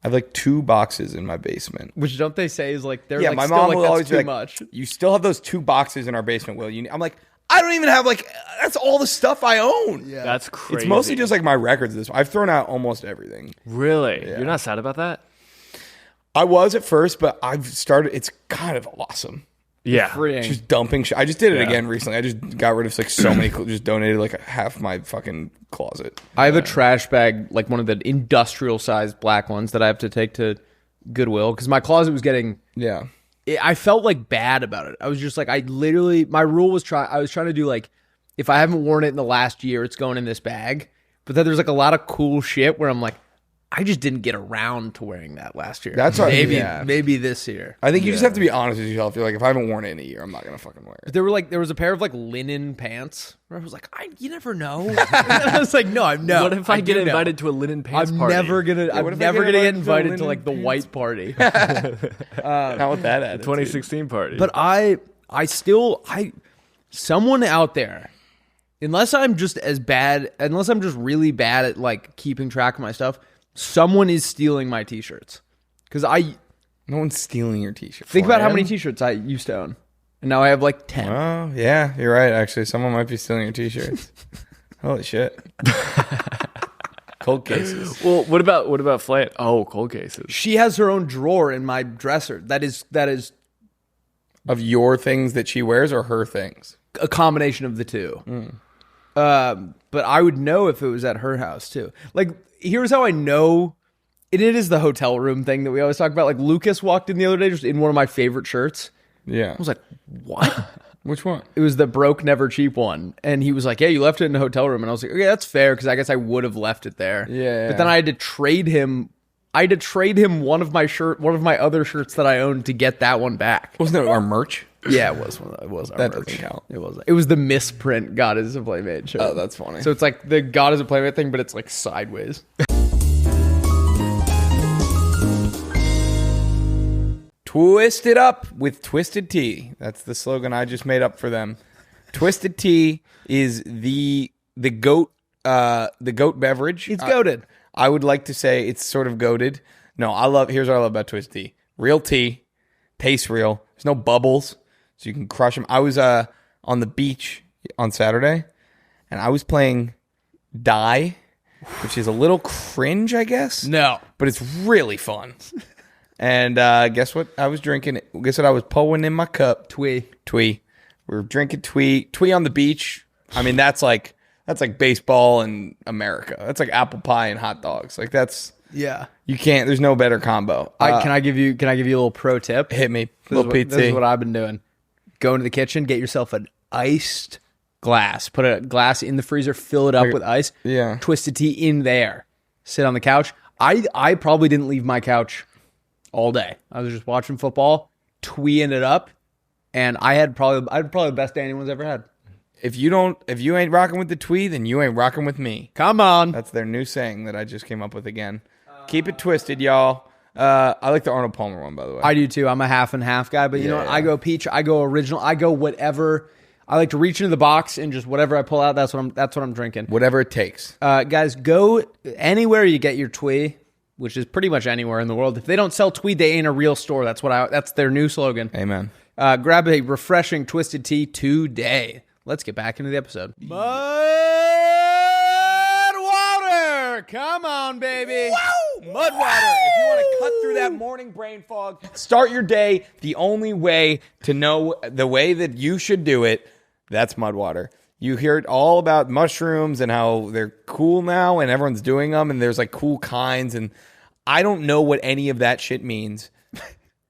I have like 2 boxes in my basement. Which don't they say is like, they're Yeah, like, my still mom like, will that's always be too like, much. you still have those 2 boxes in our basement, Will. I'm like, I don't even have like, that's all the stuff I own. Yeah. That's crazy. It's mostly just like my records. I've thrown out almost everything. Really? You're not sad about that? I was at first, but I've started. It's kind of awesome. Yeah. freeing. Just dumping shit. I just did it Yeah. again recently. I just got rid of like so many. Just donated like half my fucking closet. I have a trash bag, like one of the industrial sized black ones that I have to take to Goodwill because my closet was getting. Yeah. I felt like bad about it. I was just like, my rule was I was trying to do like, if I haven't worn it in the last year, it's going in this bag. But then there's like a lot of cool shit where I'm like, I just didn't get around to wearing that last year. That's maybe this year. I think you just have to be honest with yourself. You're like, if I haven't worn it in a year, I'm not gonna fucking wear it. There was a pair of like linen pants where I was like, you never know. And I was like, no. What if I get do know. invited to a linen pants I'm party? never gonna get invited to like the linen white party. Not with that attitude. 2016 party. But someone out there, unless I'm just really bad at like keeping track of my stuff, someone is stealing my t-shirts. Because No one's stealing your t-shirt. think about how many t-shirts I used to own. And now I have like 10. Oh, yeah, you're right, actually. Someone might be stealing your t-shirts. Holy shit. Cold cases. well, what about Flat? Oh, cold cases. She has her own drawer in my dresser. That is Of your things that she wears or her things? a combination of the two. But I would know if it was at her house too. Like, here's how I know. And it is the hotel room thing that we always talk about. Like, Lucas walked in the other day just in one of my favorite shirts. Yeah. I was like, what? Which one? It was the broke, never cheap one. And he was like, yeah, you left it in the hotel room. And I was like, okay, that's fair, because I guess I would have left it there. Yeah. But then I had to trade him. One of my other shirts that I owned to get that one back. Wasn't it our merch? Yeah, it was. It was our That merch. doesn't count. It was the misprint God is a Playmate shirt. Oh, that's funny. So it's like the God is a Playmate thing, but it's like sideways. Twist it up with Twisted Tea. That's the slogan I just made up for them. Twisted Tea is the goat beverage. It's goated. I would like to say it's sort of goated. No, here's what I love about Twisted Tea. Real tea, tastes real. There's no bubbles, so you can crush them. I was on the beach on Saturday, and I was playing Die, which is a little cringe, I guess. No. But it's really fun. And guess what I was drinking? Guess what I was pouring in my cup? Twee. We were drinking Twee on the beach. I mean, that's like baseball in America. That's like apple pie and hot dogs. Like Yeah. you can't. There's no better combo. Can I give you a little pro tip? Hit me, This little PT. is what I've been doing. Go into the kitchen, get yourself an iced glass. Put a glass in the freezer, fill it up with ice. Yeah. Twisted Tea in there. Sit on the couch. I probably didn't leave my couch all day. I was just watching football, tweeing it up, and I had probably the best day anyone's ever had. If you ain't rocking with the Twee, then you ain't rocking with me. Come on. That's their new saying that I just came up with again. Keep it twisted, y'all. I like the Arnold Palmer one, by the way. I do too. I'm a half and half guy, but you know what? Yeah. I go peach, I go original, I go whatever. I like to reach into the box and just whatever I pull out, that's what I'm drinking. Whatever it takes. Guys, go anywhere you get your Twee, which is pretty much anywhere in the world. If they don't sell Twee, they ain't a real store. That's their new slogan. Amen. Grab a refreshing Twisted Tea today. Let's get back into the episode. Mud water! Come on, baby. Woo! Mud water. If you want to cut through that morning brain fog, start your day the only way to know the way that you should do it, that's mud water. You hear it all about mushrooms and how they're cool now and everyone's doing them and there's like cool kinds, and I don't know what any of that shit means.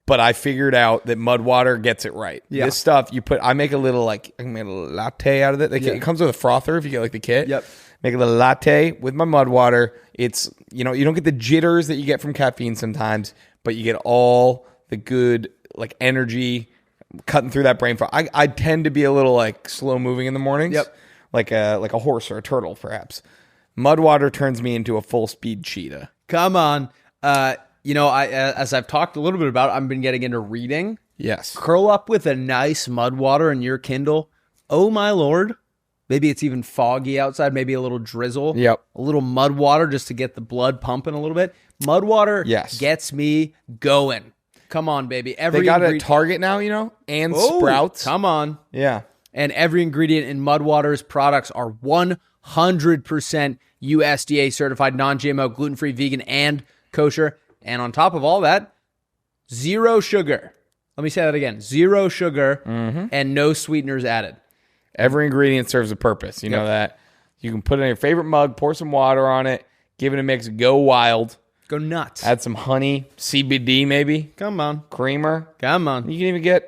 But I figured out that mud water gets it right. Yeah. This stuff I make a little I can make a little latte out of it. It comes with a frother if you get like the kit. Yep. Make a little latte with my mud water. It's, you don't get the jitters that you get from caffeine sometimes, but you get all the good like energy cutting through that brain fog. I tend to be a little like slow moving in the mornings. Yep. Like a horse or a turtle perhaps. Mud water turns me into a full speed cheetah. Come on. As I've talked a little bit about, I've been getting into reading. Yes. Curl up with a nice mud water in your Kindle. Oh my Lord. Maybe it's even foggy outside, maybe a little drizzle. Yep. A little mud water just to get the blood pumping a little bit. Mud water gets me going. Come on, baby. They got a Target now, and Sprouts. Come on. Yeah. And every ingredient in Mud Water's products are 100% USDA certified, non-GMO, gluten-free, vegan, and kosher. And on top of all that, zero sugar. Let me say that again. 0 sugar and no sweeteners added. Every ingredient serves a purpose. You know that. You can put it in your favorite mug, pour some water on it, give it a mix, go wild. Go nuts. Add some honey, CBD maybe. Come on. Creamer. Come on. You can even get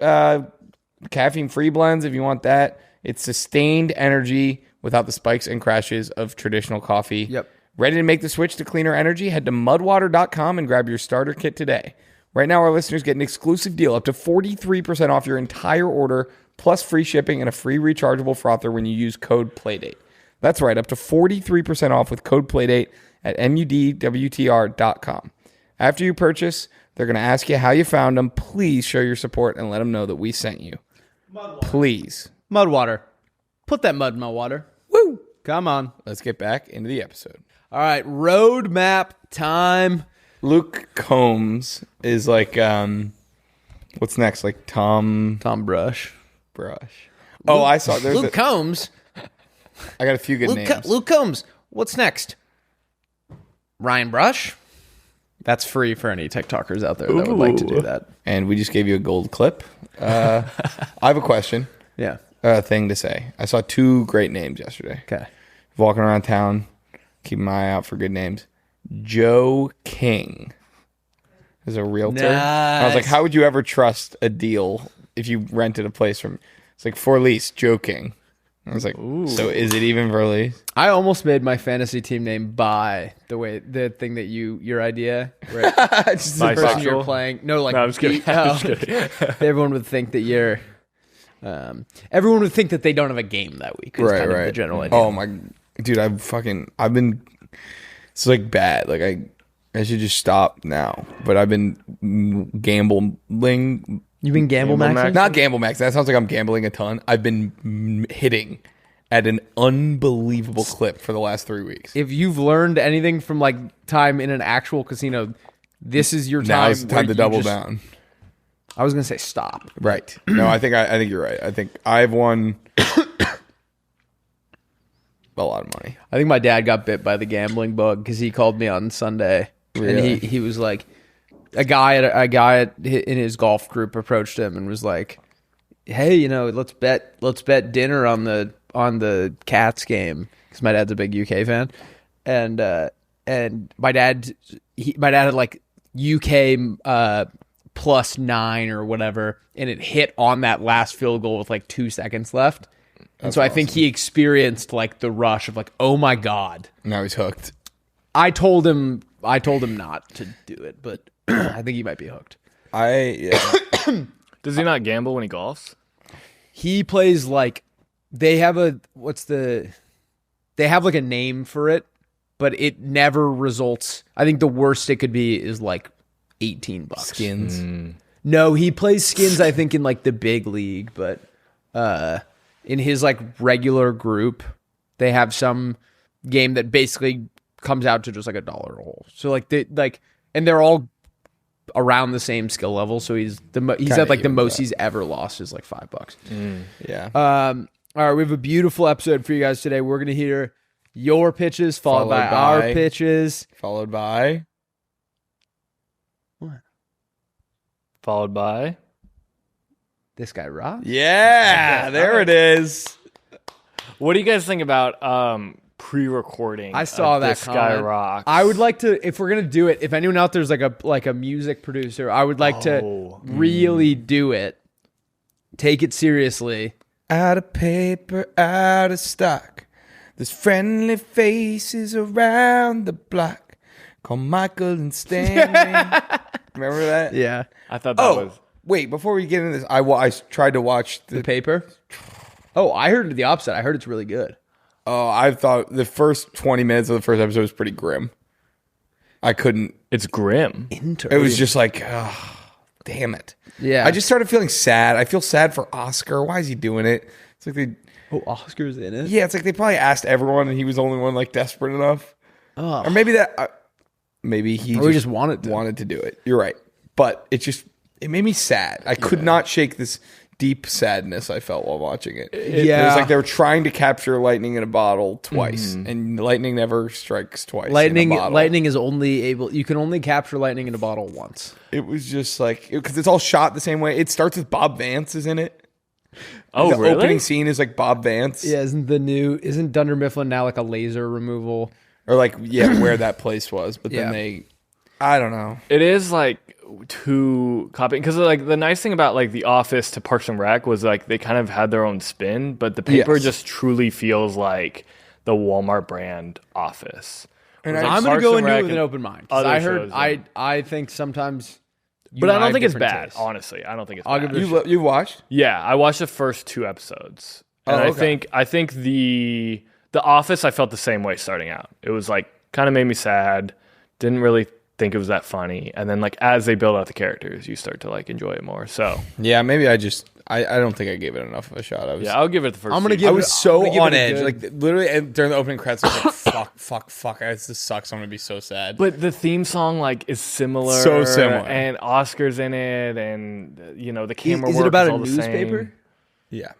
caffeine-free blends if you want that. It's sustained energy without the spikes and crashes of traditional coffee. Yep. Ready to make the switch to cleaner energy? Head to mudwater.com and grab your starter kit today. Right now, our listeners get an exclusive deal up to 43% off your entire order, plus free shipping and a free rechargeable frother when you use code PLAYDATE. That's right, up to 43% off with code PLAYDATE at mudwtr.com. After you purchase, they're going to ask you how you found them. Please show your support and let them know that we sent you. Please. Mud water. Put that mud in my water. Woo! Come on. Let's get back into the episode. All right, roadmap time. Luke Combs is like, what's next? Like Tom Brush. Oh, I saw. There's Luke Combs. I got a few good names. Luke Combs. What's next? Ryan Brush. That's free for any TikTokers out there that would like to do that. And we just gave you a gold clip. I have a question. Yeah. Thing to say. I saw 2 great names yesterday. Okay. Walking around town, keep my eye out for good names. Joe King is a realtor. Nice. I was like, how would you ever trust a deal if you rented a place from? It's like for lease, Joe King. I was like, so is it even for lease? I almost made my fantasy team name by the thing that your idea, right? Just The person Bisexual? you're playing. No, like I'm just kidding. I'm just kidding. Everyone would think that you're. Everyone would think that they don't have a game that week. Is kind of the general idea. Oh my, dude, I've been. It's like bad. Like I should just stop now. But I've been gambling. You've been gamble maxing? Not gamble max. That sounds like I'm gambling a ton. I've been hitting at an unbelievable clip for the last 3 weeks. If you've learned anything from like time in an actual casino, this is your time. Now it's where time to you double just- down. I was gonna say stop. Right. No, I think you're right. I think I've won a lot of money. I think my dad got bit by the gambling bug because he called me on Sunday Really? and he was like, a guy in his golf group approached him and was like, "Hey, let's bet dinner on the Cats game," because my dad's a big UK fan, and my dad had like UK +9 or whatever, and it hit on that last field goal with like 2 seconds left. And so I think he experienced like the rush of like, oh my God. Now he's hooked. I told him not to do it, but I think he might be hooked. Does he not gamble when he golfs? He plays like they have like a name for it, but it never results. I think the worst it could be is like $18. Skins. No, he plays skins, I think, in like the big league, but in his like regular group, they have some game that basically comes out to just like $1 a hole. So like and they're all around the same skill level. So he's at like the most he's ever lost is like $5. Yeah. All right, we have a beautiful episode for you guys today. We're gonna hear your pitches followed by our pitches, Followed by Followed by this guy Rob. Yeah, there it is. What do you guys think about pre-recording? I saw that This Guy comment. Rocks. I would like to, if we're gonna do it, if anyone out there's like a music producer, I would like to really do it. Take it seriously. Out of paper, out of stock. There's friendly faces around the block. Call Michael and Stanley. Remember that? Yeah. I thought that was. Wait, before we get into this, I tried to watch The paper. Oh, I heard the opposite. I heard it's really good. Oh, I thought the first 20 minutes of the first episode was pretty grim. I couldn't. It's grim. It was just like, oh, damn it. Yeah. I just started feeling sad. I feel sad for Oscar. Why is he doing it? It's like Oh, Oscar's in it. yeah, it's like they probably asked everyone, and he was the only one like desperate enough. Oh. Or maybe maybe he Or he just wanted to. do it. You're right, but it made me sad. I could not shake this deep sadness I felt while watching it. Yeah. It was like they were trying to capture lightning in a bottle twice, and lightning never strikes twice. Lightning in a bottle. lightning is only able. You can only capture lightning in a bottle once. It was just like because it's all shot the same way. It starts with Bob Vance is in it. Oh, The really? opening scene is like Bob Vance. Yeah, isn't Dunder Mifflin now like a laser removal? Or like, where that place was. But Yeah. then I don't know. It is like too copying because like the nice thing about like The Office to Parks and Rec was like they kind of had their own spin, but the paper Yes. just truly feels like the Walmart brand Office. And Whereas, like, I'm gonna Parks go and into it Rec with an and open mind. 'Cause other I heard shows, I think sometimes, but I don't think it's different bad. tastes. Honestly, I don't think it's I'll bad. give it a You watched? Yeah, I watched the first 2 episodes, and Oh, okay. I think the Office I felt the same way starting out. It was like kind of made me sad. Didn't really think it was that funny, and then like as they build out the characters, you start to like enjoy it more. So Yeah, maybe I don't think I gave it enough of a shot. yeah, I'll give it the first. I'm gonna season. give I it- was I'm so gonna give on it a edge. good- Like literally during the opening credits, I was like, fuck. This sucks. I'm gonna be so sad. But the theme song like is similar, So similar. and Oscar's in it, and the camera Is work it about is a all the same. newspaper? yeah.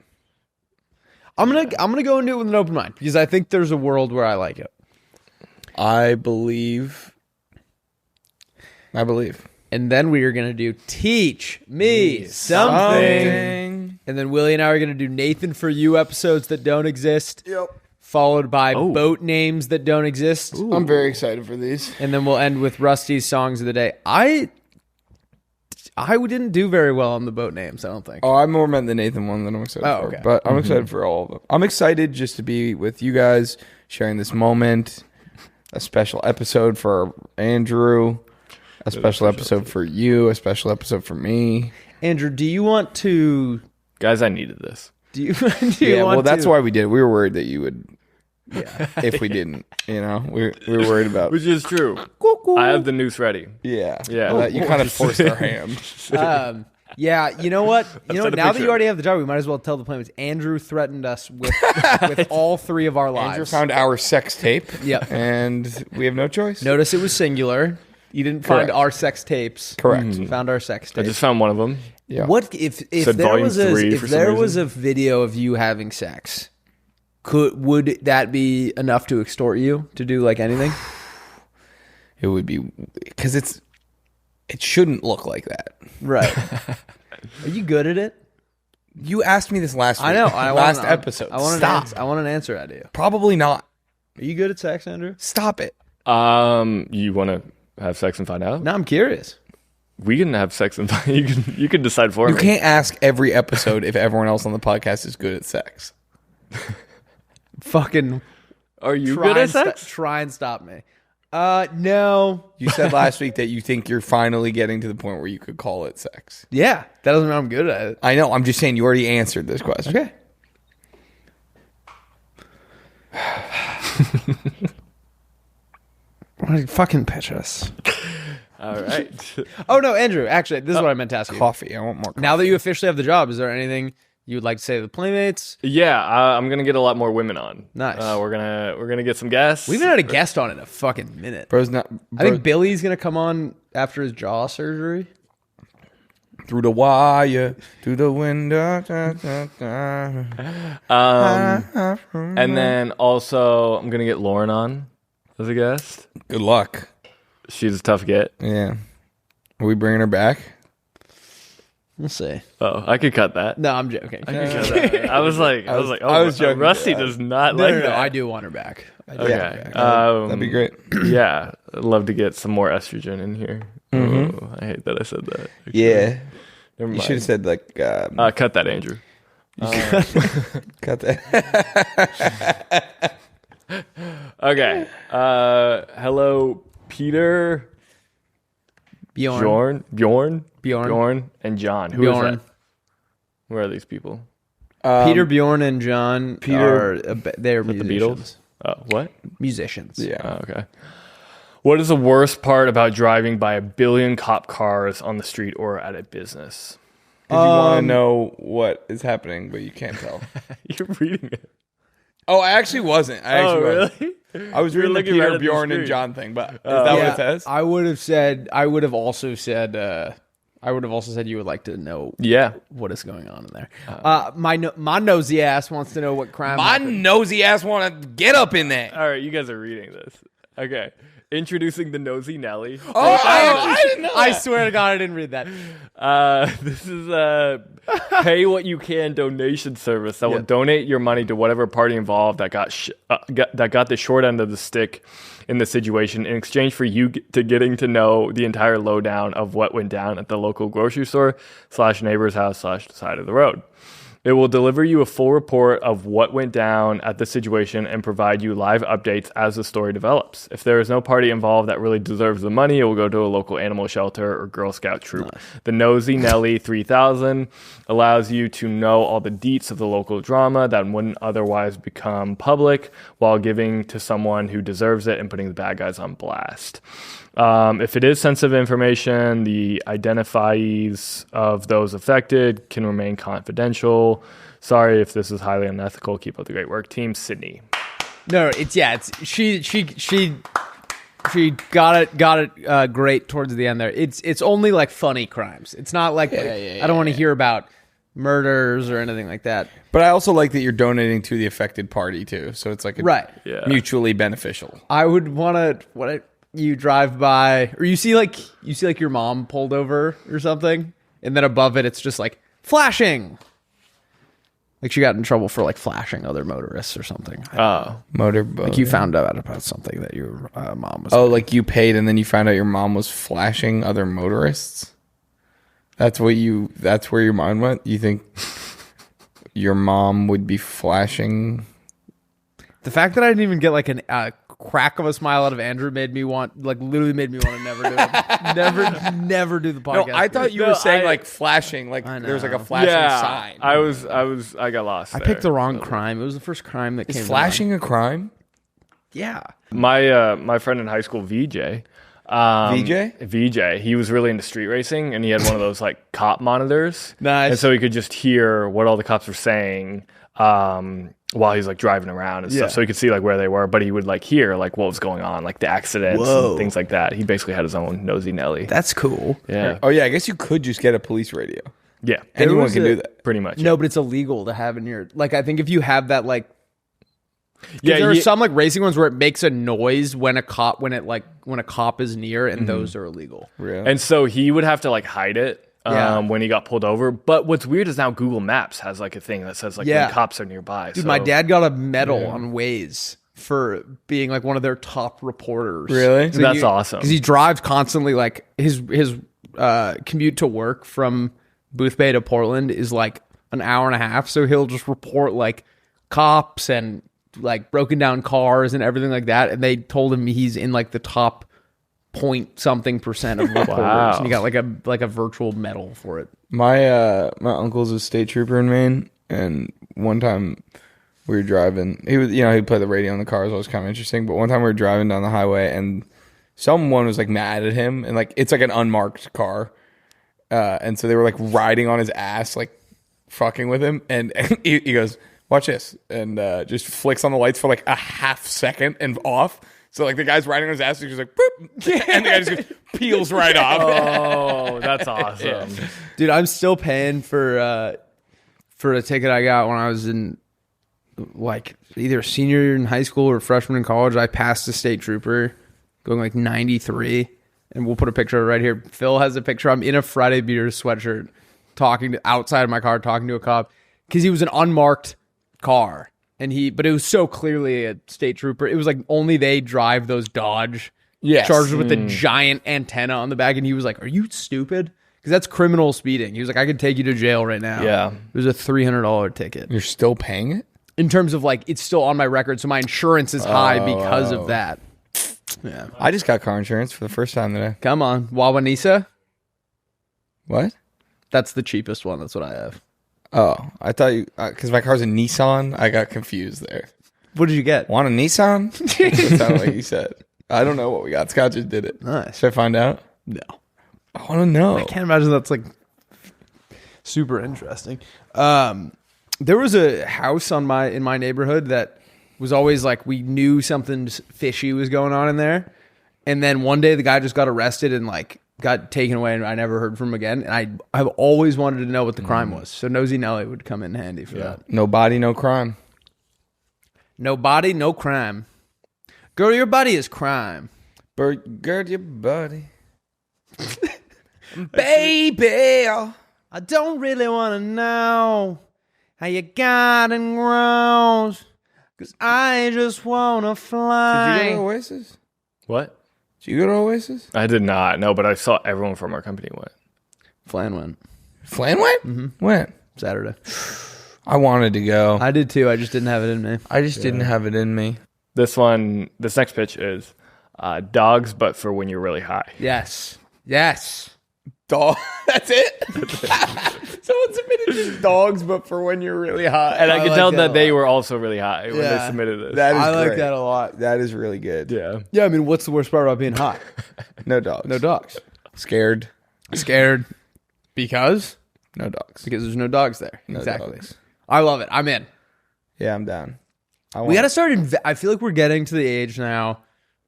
I'm gonna go into it with an open mind because I think there's a world where I like it. I believe. And then we are gonna do Teach Me Something. And then Willie and I are gonna do Nathan For You episodes that don't exist. Yep. Followed by Oh. boat names that don't exist. I'm very excited for these. And then we'll end with Rusty's songs of the day. I didn't do very well on the boat names, I don't think. Oh, I more meant the Nathan one than I'm excited Oh, for. okay. But I'm excited for all of them. I'm excited just to be with you guys, sharing this moment. A special episode for Andrew. A special episode for you. A special episode for me. Andrew, do you want to Guys, I needed this. do you Yeah, want well, that's to, why we did it. We were worried that you would. If we didn't, we were worried about. Which is true. I have the noose ready. Yeah. Yeah. You kind of forced our hand. Yeah, you know what? You know sent what? a Now that picture. you already have the job, we might as well tell the Playmates. Andrew threatened us with with all 3 of our lives. Andrew found our sex tape. Yep. And we have no choice. Notice it was singular. You didn't find Correct. our sex tapes. Correct. Found our sex I tapes. just found one of them. Yeah. What if Said there volume was a 3 if for some there was a reason. video of you having sex? Would that be enough to extort you to do like anything? It would be because it shouldn't look like that. Right. Are you good at it? You asked me this last week. I know. last episode. I want Stop. I want an answer out of you. Probably not. Are you good at sex, Andrew? Stop it. You want to have sex and find out? No, I'm curious. We can have sex and you can decide for You me. can't ask every episode if everyone else on the podcast is good at sex. Fucking Are you try good at and sex? try and stop me. No. You said last week that you think you're finally getting to the point where you could call it sex. Yeah, that doesn't mean I'm good at it. I know. I'm just saying you already answered this question. Okay. Why don't you fucking pitch us? All right. Oh no, Andrew. Actually, this is what I meant to ask you. Coffee. I want more coffee. Now that you officially have the job, is there anything you would like to say to the Playmates? Yeah, I'm gonna get a lot more women on. Nice. We're gonna get some guests. We haven't had a guest on in a fucking minute. Bro's not. I think Billy's gonna come on after his jaw surgery. Through the wire, through the window. And then also I'm gonna get Lauren on as a guest. Good luck. She's a tough get. Yeah. Are we bringing her back? We'll see. Oh, I could cut that. No, I'm joking. I was like, oh, I was joking. Rusty does not No, like no, that. I do want her back. I do Okay. want her back. That'd be great. Yeah, I'd love to get some more estrogen in here. Oh, I hate that I said that. actually. Yeah. Never You mind. should have said like. Cut that, Andrew. Cut that. Okay. Hello, Peter, Bjorn. Bjorn, and John. Who is Bjorn. that? Where are these people? Peter, Bjorn, and John Peter- are they're The musicians. Beatles? Oh, what? Musicians. Yeah. Oh, okay. What is the worst part about driving by a billion cop cars on the street or at a business? Because you want to know what is happening, but you can't tell. You're reading it. Oh, I actually wasn't. I actually wasn't. really? I was You were reading the looking Peter, right at the Bjorn, and screen. John thing, but is that what it says? I would have also said I would have also said you would like to know what is going on in there. My nosy ass wants to know what crime My happened. nosy ass want to get up in there. All right, you guys are reading this. Okay. Introducing the Nosy Nelly. Oh, I didn't know I that. swear to God, I didn't read that. This is a pay what you can donation service that will donate your money to whatever party involved that got the short end of the stick in the situation in exchange for you getting to know the entire lowdown of what went down at the local grocery store / neighbor's house / side of the road. It will deliver you a full report of what went down at the situation and provide you live updates as the story develops. If there is no party involved that really deserves the money, it will go to a local animal shelter or Girl Scout troop. Nice. The Nosy Nelly 3000 allows you to know all the deets of the local drama that wouldn't otherwise become public while giving to someone who deserves it and putting the bad guys on blast. If it is sensitive information, the identifies of those affected can remain confidential. Sorry if this is highly unethical. Keep up the great work, team. Sydney. No, she got it great towards the end there. It's only like funny crimes. It's not like I don't want to hear about murders or anything like that. But I also like that you're donating to the affected party too. So it's like mutually beneficial. I would want to you drive by or you see like your mom pulled over or something, and then above it it's just like flashing. Like she got in trouble for like flashing other motorists or something. Motorboat. Like you found out about something that your mom was. Oh, like you paid and then you found out your mom was flashing other motorists. That's where your mind went. You think your mom would be flashing? The fact that I didn't even get like a crack of a smile out of Andrew literally made me want to never do it. never do the podcast. No, I thought you were saying like flashing, like there was like a flashing sign. I got lost. I picked the wrong crime. It was the first crime that came. Is flashing a crime? Yeah. My friend in high school, VJ. VJ? He was really into street racing, and he had one of those like cop monitors. Nice. And so he could just hear what all the cops were saying while he's like driving around and stuff. So he could see like where they were, but he would like hear like what was going on, like the accidents and things like that. He basically had his own Nosy Nelly. That's cool. Yeah. Oh yeah, I guess you could just get a police radio. Yeah. Anyone can do that. Pretty much. No, but it's illegal to have in your I think if you have that like there are some like racing ones where it makes a noise when a cop is near, and those are illegal. Really? And so he would have to like hide it when he got pulled over. But what's weird is now Google Maps has like a thing that says like when cops are nearby. Dude, my dad got a medal on Waze for being like one of their top reporters. Really? So that's awesome. Because he drives constantly. Like his commute to work from Boothbay to Portland is like an hour and a half. So he'll just report like cops and like broken down cars and everything like that. And they told him he's in like the top point something percent of reporters. Wow. And he got like a virtual medal for it. My uncle's a state trooper in Maine, and one time we were driving. He'd play the radio in the car, so it was kind of interesting. But one time we were driving down the highway, and someone was like mad at him, and like it's like an unmarked car, and so they were like riding on his ass, like fucking with him, and he goes, "Watch this," and just flicks on the lights for like a half second and off. So like the guy's riding on his ass, he's just like, boop, and the guy just peels right off. Oh, that's awesome. Dude, I'm still paying for a ticket I got when I was in like either senior year in high school or freshman in college. I passed a state trooper going like 93, and we'll put a picture of it right here. Phil has a picture. I'm in a Friday Beers sweatshirt outside of my car talking to a cop because he was an unmarked car. But it was so clearly a state trooper. It was like only they drive those Dodge Chargers with the giant antenna on the back. And he was like, "Are you stupid?" Because that's criminal speeding. He was like, "I could take you to jail right now." Yeah. It was a $300 ticket. You're still paying it? In terms of like, it's still on my record. So my insurance is high because of that. Yeah. I just got car insurance for the first time today. Come on. Wawanisa? What? That's the cheapest one. That's what I have. Oh, I thought you, because my car's a Nissan, I got confused there. What did you get? Want a Nissan? That sounded like you said. I don't know what we got. Scott just did it. Nice. Should I find out? No. I want to know. I can't imagine that's like super interesting. There was a house in my neighborhood that was always like, we knew something fishy was going on in there. And then one day the guy just got arrested and like got taken away and I never heard from him again. And I've always wanted to know what the crime was. So Nosy Nelly would come in handy for that. No body, no crime. No body, no crime. Girl, your body is crime. Girl, your body. Baby. I don't really want to know how you got and grows. Because I just want to fly. Did you go to Oasis? What? Did you go to Oasis? I did not. No, but I saw everyone from our company went. Flan went. Flan went? Mm-hmm. When? Saturday. I wanted to go. I did too. I just didn't have it in me. I just didn't have it in me. This next pitch is dogs, but for when you're really high. Yes. Yes. Dog. That's it? Someone submitted just dogs, but for when you're really high. And I could like tell that that a they lot. were also really high when they Yeah. submitted this. That is I like great. that a lot. That is really good. Yeah. Yeah, I mean, what's the worst part about being hot? No dogs. No dogs. Scared. Scared. Because? No dogs. Because there's no dogs there. No exactly. dogs. I love it. I'm in. Yeah, I'm down. We got to start. I feel like we're getting to the age now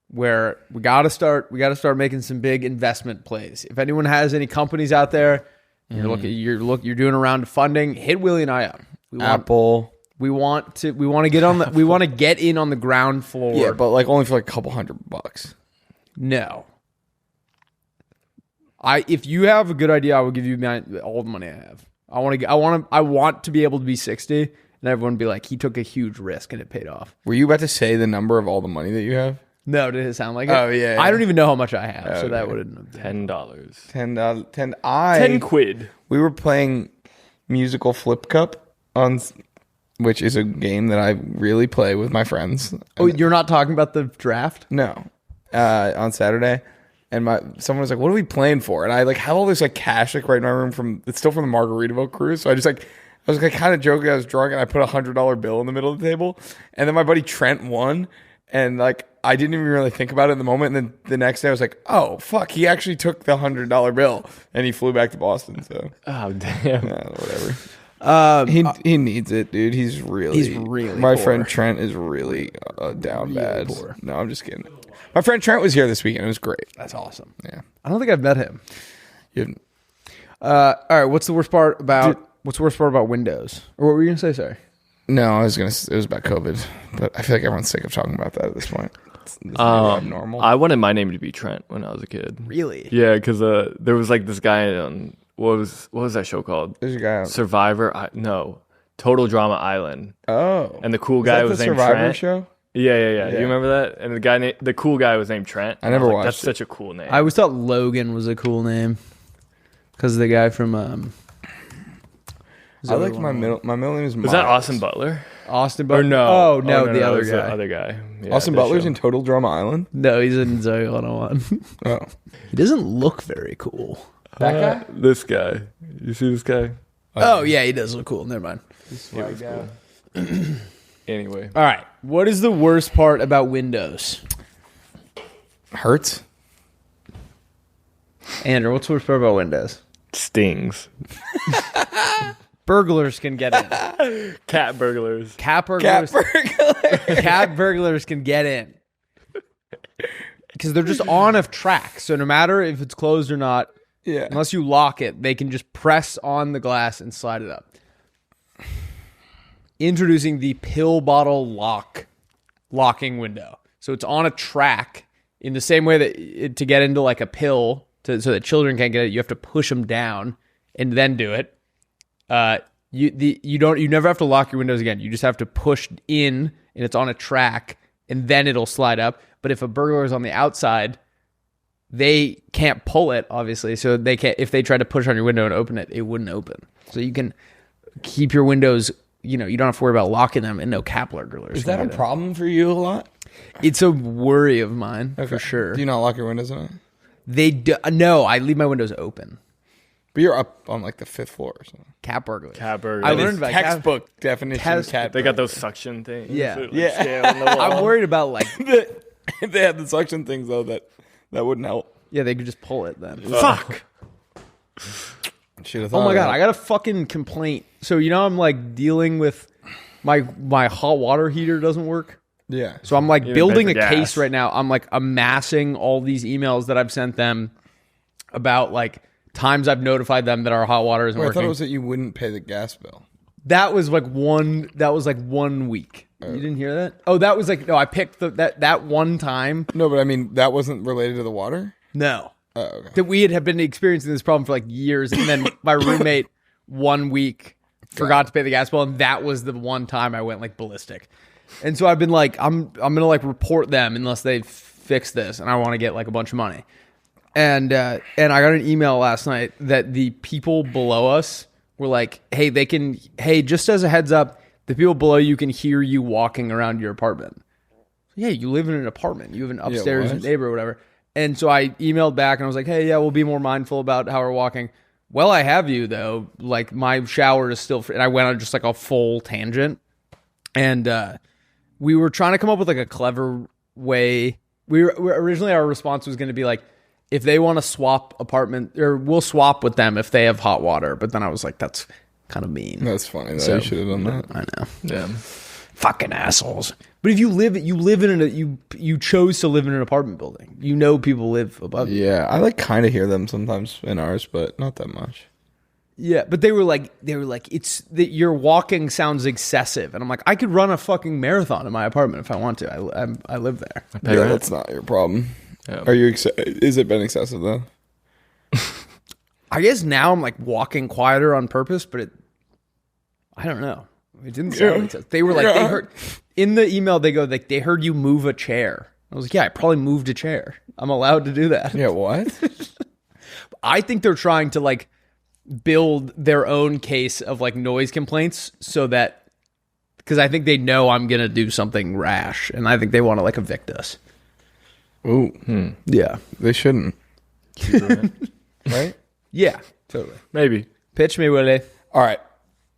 where we got to start making some big investment plays. If anyone has any companies out there, you're doing a round of funding, hit Willy and I up. Apple. We want to get on the we want to get in on the ground floor. Yeah, but like only for like a couple $100. No. If you have a good idea, I will give you all the money I have. I want to be able to be 60 and everyone be like, he took a huge risk and it paid off. Were you about to say the number of all the money that you have? No, did it sound like it? Oh, yeah. I don't even know how much I have, so Okay. that wouldn't have been. $10. 10. 10 quid. We were playing musical flip cup which is a game that I really play with my friends. Oh, you're not talking about the draft? No, on Saturday, and someone was like, "What are we playing for?" And I like have all this like cash like right in my room it's still from the Margaritaville cruise. So I was like kind of joking. I was drunk and I put $100 bill in the middle of the table, and then my buddy Trent won, and like I didn't even really think about it in the moment. And then the next day I was like, "Oh fuck, he actually took the $100 bill and he flew back to Boston." So Oh, damn. whatever. He needs it, dude. He's really my poor. friend Trent is really down bad. poor. No, I'm just kidding. My friend Trent was here this weekend. It was great. That's awesome. Yeah. I don't think I've met him. You haven't- All right, what's the worst part about Windows? Or what were you gonna say? Sorry. No, it was about COVID, but I feel like everyone's sick of talking about that at this point. It's abnormal. I wanted my name to be Trent when I was a kid. Really? Yeah, because there was like this guy on what was that show called? There's a guy on. Survivor? Total Drama Island. Oh, And the cool Is guy that was the named Survivor Trent. show? Yeah. You remember that? And the cool guy was named Trent. I never was like, watched That's it. such a cool name. I always thought Logan was a cool name because of the guy from. I like my middle name is. was that Austin Butler? Austin Butler? Or no? Oh no, the it other was guy. The other guy. Yeah, Austin that Butler's show. in Total Drama Island. No, he's in Zoe 101. Oh, He doesn't look very cool. that guy. This guy. You see this guy? Oh yeah, he does look cool. Never mind. Anyway. All right, what is the worst part about Windows? Hurts. Andrew, what's the worst part about Windows? Stings. Burglars can get in. Cat burglars. Cat burglars can get in. Because they're just on a track. So no matter if it's closed or not, Yeah. unless you lock it, they can just press on the glass and slide it up. Introducing the pill bottle locking window. So it's on a track in the same way that to get into like a pill so that children can't get it, you have to push them down and then do it. You never have to lock your windows again. You just have to push in and it's on a track and then it'll slide up. But if a burglar is on the outside, they can't pull it, obviously. So they can't. If they try to push on your window and open it, it wouldn't open. So you can keep your windows. You don't have to worry about locking them, and no cat burglars. Is that a problem for you a lot? It's a worry of mine for sure. Do you not lock your windows at night? They do. No, I leave my windows open. But you're up on like the 5th floor or something. Cat burglars. Cat burglars. I learned about Textbook definition of cat. They got those suction things. Yeah. that, like, Yeah. stay on the wall. I'm worried about like. If they had the suction things though, that wouldn't help. Yeah, they could just pull it then. Fuck. Should have Oh my god, I got a fucking complaint. So I'm like dealing with my hot water heater doesn't work. Yeah. So I'm like You didn't building pay a for case gas. right now. I'm like amassing all these emails that I've sent them about like times I've notified them that our hot water isn't I working. thought it was that you wouldn't pay the gas bill. That was like 1 week. You didn't hear that? Oh, that was like, no, I picked that one time. No, but I mean, that wasn't related to the water? No. Oh, okay. That we had been experiencing this problem for like years. And then my roommate 1 week forgot to pay the gas bill. And that was the one time I went like ballistic. And so I've been like, I'm going to like report them unless they fix this. And I want to get like a bunch of money. And I got an email last night that the people below us were like, hey, just as a heads up, the people below you can hear you walking around your apartment. Yeah, you live in an apartment. You have an upstairs neighbor or whatever. And so I emailed back and I was like, hey, yeah, we'll be more mindful about how we're walking. Well, I have you, though. Like, my shower is still free. And I went on just like a full tangent. And we were trying to come up with like a clever way. Originally, our response was going to be like, if they want to swap apartment, or we'll swap with them if they have hot water. But then I was like, that's kind of mean. That's funny. Though. So, you should have done that. I know. Yeah. Fucking assholes. But if you live in you chose to live in an apartment building. You know people live above you. Yeah, I like kind of hear them sometimes in ours, but not that much. Yeah, but they were like, it's that your walking sounds excessive, and I'm like, I could run a fucking marathon in my apartment if I want to. I live there. Yeah, that's not your problem. Yeah. Are you? Is it been excessive though? I guess now I'm like walking quieter on purpose, but I don't know. It didn't sound excessive. They were like, they heard in the email. They go like, they heard you move a chair. I was like, yeah, I probably moved a chair. I'm allowed to do that. Yeah, what? I think they're trying to like build their own case of like noise complaints so that, because I think they know I'm going to do something rash and I think they want to like evict us. Ooh. Yeah. They shouldn't. Right? Yeah, totally. Maybe. Pitch me, Willy. All right.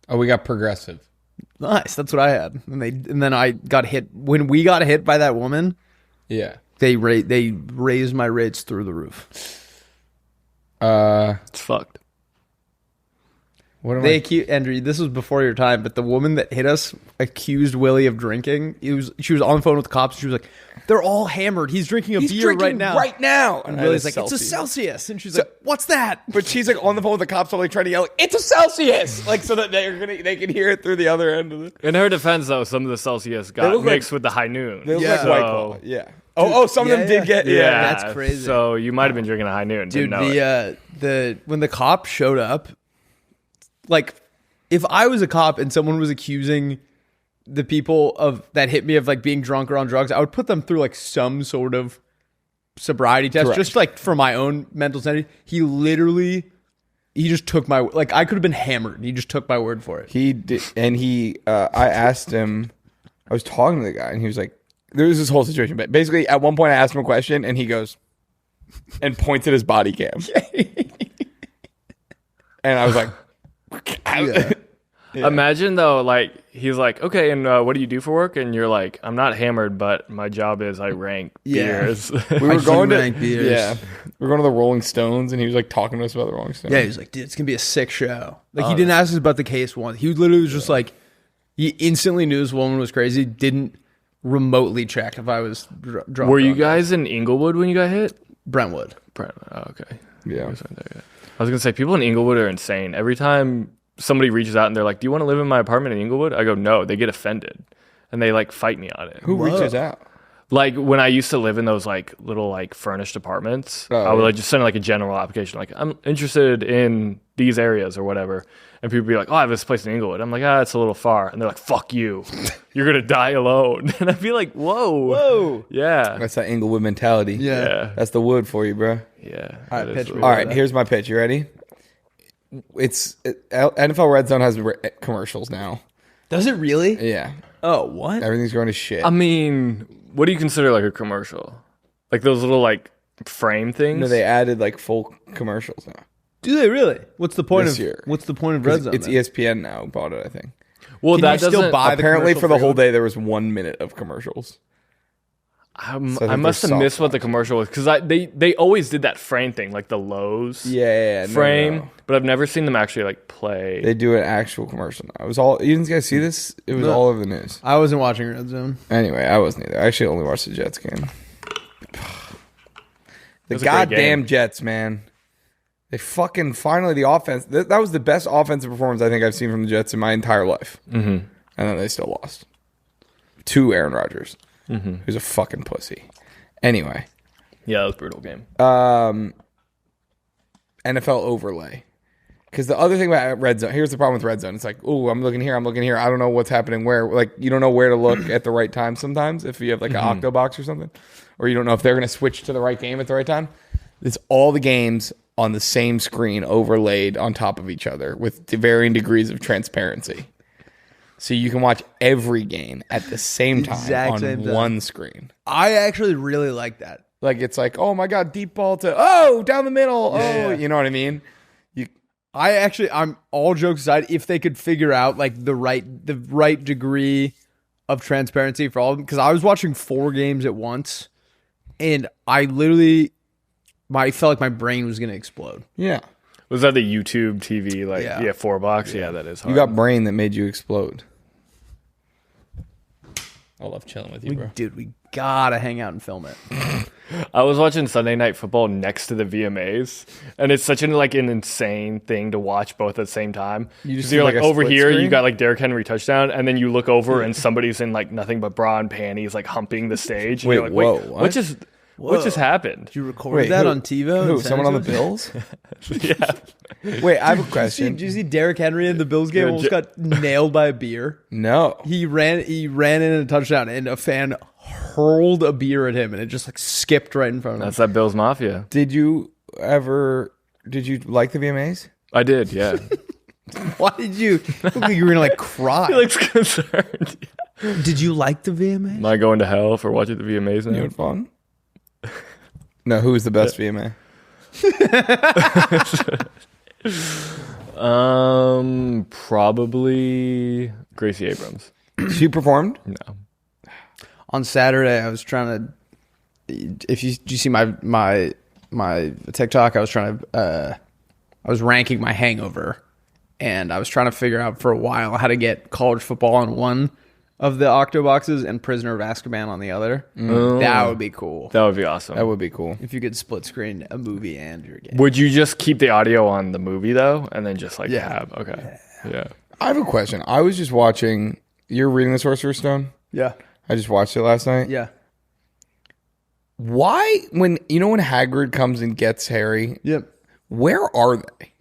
Oh, we got progressive. Nice. That's what I had. And then I got hit. When we got hit by that woman, Yeah. they raised my rates through the roof. It's fucked. What am They I? accused Andrew. This was before your time, but the woman that hit us accused Willy of drinking. She was on the phone with the cops. She was like, "They're all hammered. He's drinking a beer right now." Right now. And Willy's like, "It's a Celsius," and she's like, "What's that?" But she's like on the phone with the cops, like trying to yell, "It's a Celsius!" Like so that they can hear it through the other end of it. In her defense, though, some of the Celsius got look mixed with the high noon. They look Yeah. like White Claw. Yeah. Oh, some of them did get. Yeah, that's crazy. So you might have been drinking a high noon. Dude, Didn't know it. when the cop showed up, like, if I was a cop and someone was accusing the people that hit me of like being drunk or on drugs, I would put them through like some sort of sobriety test, Correct. just like for my own mental sanity. He just took my, like, I could have been hammered and he just took my word for it. He did, and I asked him. I was talking to the guy, and he was like, "There was this whole situation." But basically, at one point, I asked him a question, and he goes and points at his body cam, and I was like, Yeah. Imagine though, like he's like, okay, and what do you do for work? And you're like, I'm not hammered, but my job is I rank beers. We were going to rank beers. yeah, we were going to the Rolling Stones, and he was like talking to us about the Rolling Stones. Yeah, he was like, dude, it's going to be a sick show. Like, he didn't ask us about the case once. He literally was just like, he instantly knew this woman was crazy, didn't remotely check if I was drunk. Were you guys in Inglewood when you got hit? Brentwood. Oh, okay. Yeah. I was gonna say people in Inglewood are insane. Every time somebody reaches out and they're like, "Do you want to live in my apartment in Inglewood?" I go, "No." They get offended and they like fight me on it. Who reaches out? Like when I used to live in those like little like furnished apartments, Oh, I would yeah. like just send like a general application, like I'm interested in these areas or whatever, and people would be like, "Oh, I have this place in Inglewood." I'm like, it's a little far," and they're like, "Fuck you, you're gonna die alone." And I'd be like, "Whoa, yeah, That's that Inglewood mentality. yeah, That's the wood for you, bro. yeah." All right, that is pitch me. weird. All right, here's my pitch. You ready? NFL Red Zone has commercials now. Does it really? Yeah, Oh, what? everything's going to shit. I mean, what do you consider like a commercial? Like those little like frame things? No, they added like full commercials now. Do they really? What's the point This of year. What's the point of Red Zone? It's then? ESPN now bought it, I think. well, Can that you still doesn't. buy the Apparently, commercial for the free whole one? day, there was 1 minute of commercials. I think must they're have missed what the soft commercial was because they always did that frame thing, like the Lowe's Yeah, frame, no. but I've never seen them actually like play. They do an actual commercial now. It was all. You didn't guys see this? It was No. all over the news. I wasn't watching Red Zone. Anyway, I wasn't either. I actually only watched the Jets game. The was a great goddamn game. Jets, man. They fucking finally the offense. That was the best offensive performance I think I've seen from the Jets in my entire life. Mm-hmm. And then they still lost to Aaron Rodgers, who's a fucking pussy. Anyway. Yeah, that was a brutal game. NFL overlay. Because the other thing about red zone, here's the problem with red zone. It's like, oh, I'm looking here. I don't know what's happening where. Like, you don't know where to look at the right time sometimes if you have like an octo box or something. Or you don't know if they're going to switch to the right game at the right time. It's all the games on the same screen overlaid on top of each other with varying degrees of transparency. So you can watch every game at the same time on one screen. I actually really like that. Like, it's like, oh my God, deep ball to, down the middle. Yeah. You know what I mean? I'm all jokes aside, if they could figure out like the right degree of transparency for all of them, because I was watching 4 games at once and I felt like my brain was going to explode. Yeah. Was that the YouTube TV, like, 4-box? Yeah, that is hard. You got brain that made you explode. I love chilling with you, bro. Dude, we gotta hang out and film it. I was watching Sunday Night Football next to the VMAs, and it's such an insane thing to watch both at the same time. You're like over here, screen? You got like Derrick Henry touchdown, and then you look over and somebody's in like nothing but bra and panties, like humping the stage. Wait, like, whoa, what just happened? Did you record that on TiVo? Who? Someone on the Bills? Yeah. Wait, I have a question. Did you see Derrick Henry in the Bills game almost got nailed by a beer? No. He ran in a touchdown, and a fan hurled a beer at him, and it just like skipped right in front of him. That's that Bills Mafia. Did you like the VMAs? I did, yeah. Why did you look like you were gonna like cry? He looks concerned. Did you like the VMAs? Am I going to hell for watching the VMAs now? You had fun? No, who was the best VMA? Probably Gracie Abrams. She performed? No. On Saturday, I was trying to. If you see my TikTok, I was trying to. I was ranking my hangover, and I was trying to figure out for a while how to get college football on one of the octo boxes and Prisoner of Azkaban on the other. That would be cool. That would be awesome. That would be cool. If you could split screen a movie and your game. Would you just keep the audio on the movie though, and then just like have okay, yeah. I have a question. I was just watching. You're reading the Sorcerer's Stone? Yeah. I just watched it last night. Yeah. Why, when Hagrid comes and gets Harry? Yep. Where are they?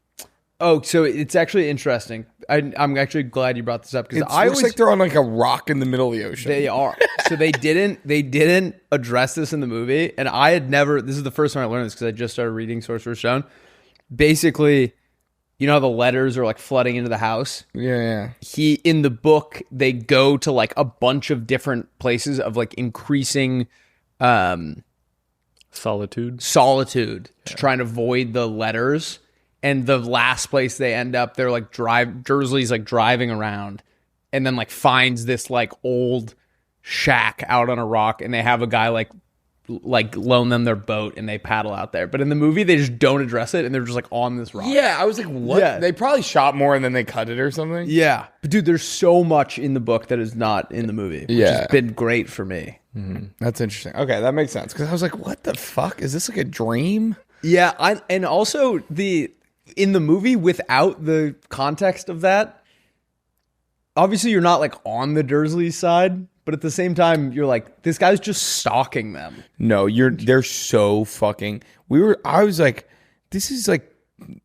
Oh, so it's actually interesting. I'm actually glad you brought this up because it looks like they're on like a rock in the middle of the ocean. They are. So they didn't address this in the movie, and I had never. This is the first time I learned this because I just started reading Sorcerer's Stone. Basically, you know how the letters are like flooding into the house? Yeah. In the book, they go to like a bunch of different places of like increasing solitude to try and avoid the letters. And the last place they end up, they're like Dursley's like driving around and then like finds this like old shack out on a rock, and they have a guy like loan them their boat and they paddle out there. But in the movie, they just don't address it, and they're just like on this rock. Yeah, I was like, what? Yeah. They probably shot more and then they cut it or something. Yeah. But dude, there's so much in the book that is not in the movie, which has been great for me. Mm-hmm. That's interesting. Okay, that makes sense. Because I was like, what the fuck? Is this like a dream? Yeah, and also in the movie, without the context of that, obviously you're not like on the Dursley side, but at the same time you're like, this guy's just stalking them. No, they're so fucking. I was like, this is like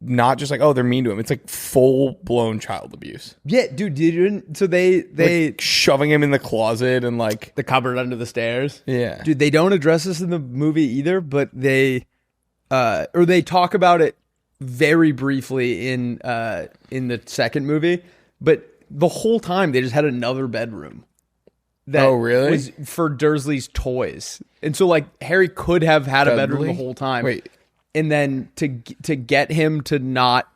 not just like, oh, they're mean to him. It's like full blown child abuse. Yeah, dude. So they like shoving him in the closet and like the cupboard under the stairs. Yeah, dude. They don't address this in the movie either, but they talk about it very briefly in the second movie, but the whole time they just had another bedroom that was for Dursley's toys. And so like Harry could have had a bedroom the whole time. Wait. And then to get him to not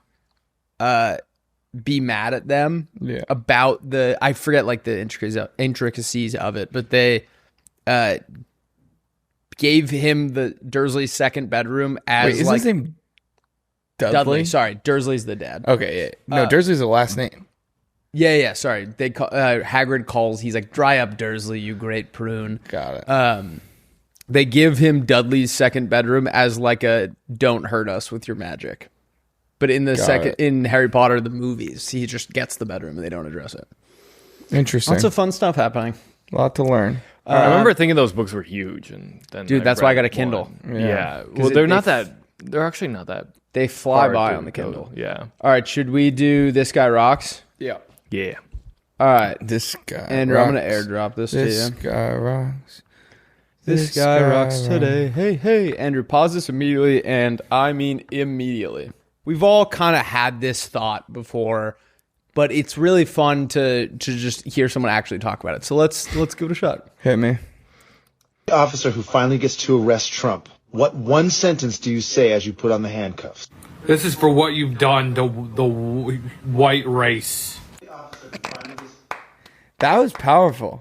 be mad at them about I forget like the intricacies of it, but they gave him the Dursley's second bedroom as is his name Dudley? Sorry, Dursley's the dad. Okay, yeah. No, Dursley's the last name. Yeah. Sorry, they call, Hagrid calls. He's like, "Dry up, Dursley, you great prune." Got it. They give him Dudley's second bedroom as like a "don't hurt us with your magic." But in the in Harry Potter, the movies, he just gets the bedroom and they don't address it. Interesting. Lots of fun stuff happening. A lot to learn. I remember thinking those books were huge, and then Dude, that's why I got a Kindle. Yeah. Well, they're not that. They're actually not that. They fly hard by to on the go. Kindle. Yeah. All right, should we do This Guy Rocks? Yeah. Yeah. All right. This guy Andrew, rocks. I'm going to airdrop this to This you. guy rocks. This guy rocks today. Hey, hey. Andrew, pause this immediately, and I mean immediately. We've all kind of had this thought before, but it's really fun to just hear someone actually talk about it. So let's give it a shot. Hit me. The officer who finally gets to arrest Trump. What one sentence do you say as you put on the handcuffs? This is for what you've done to the white race. That was powerful.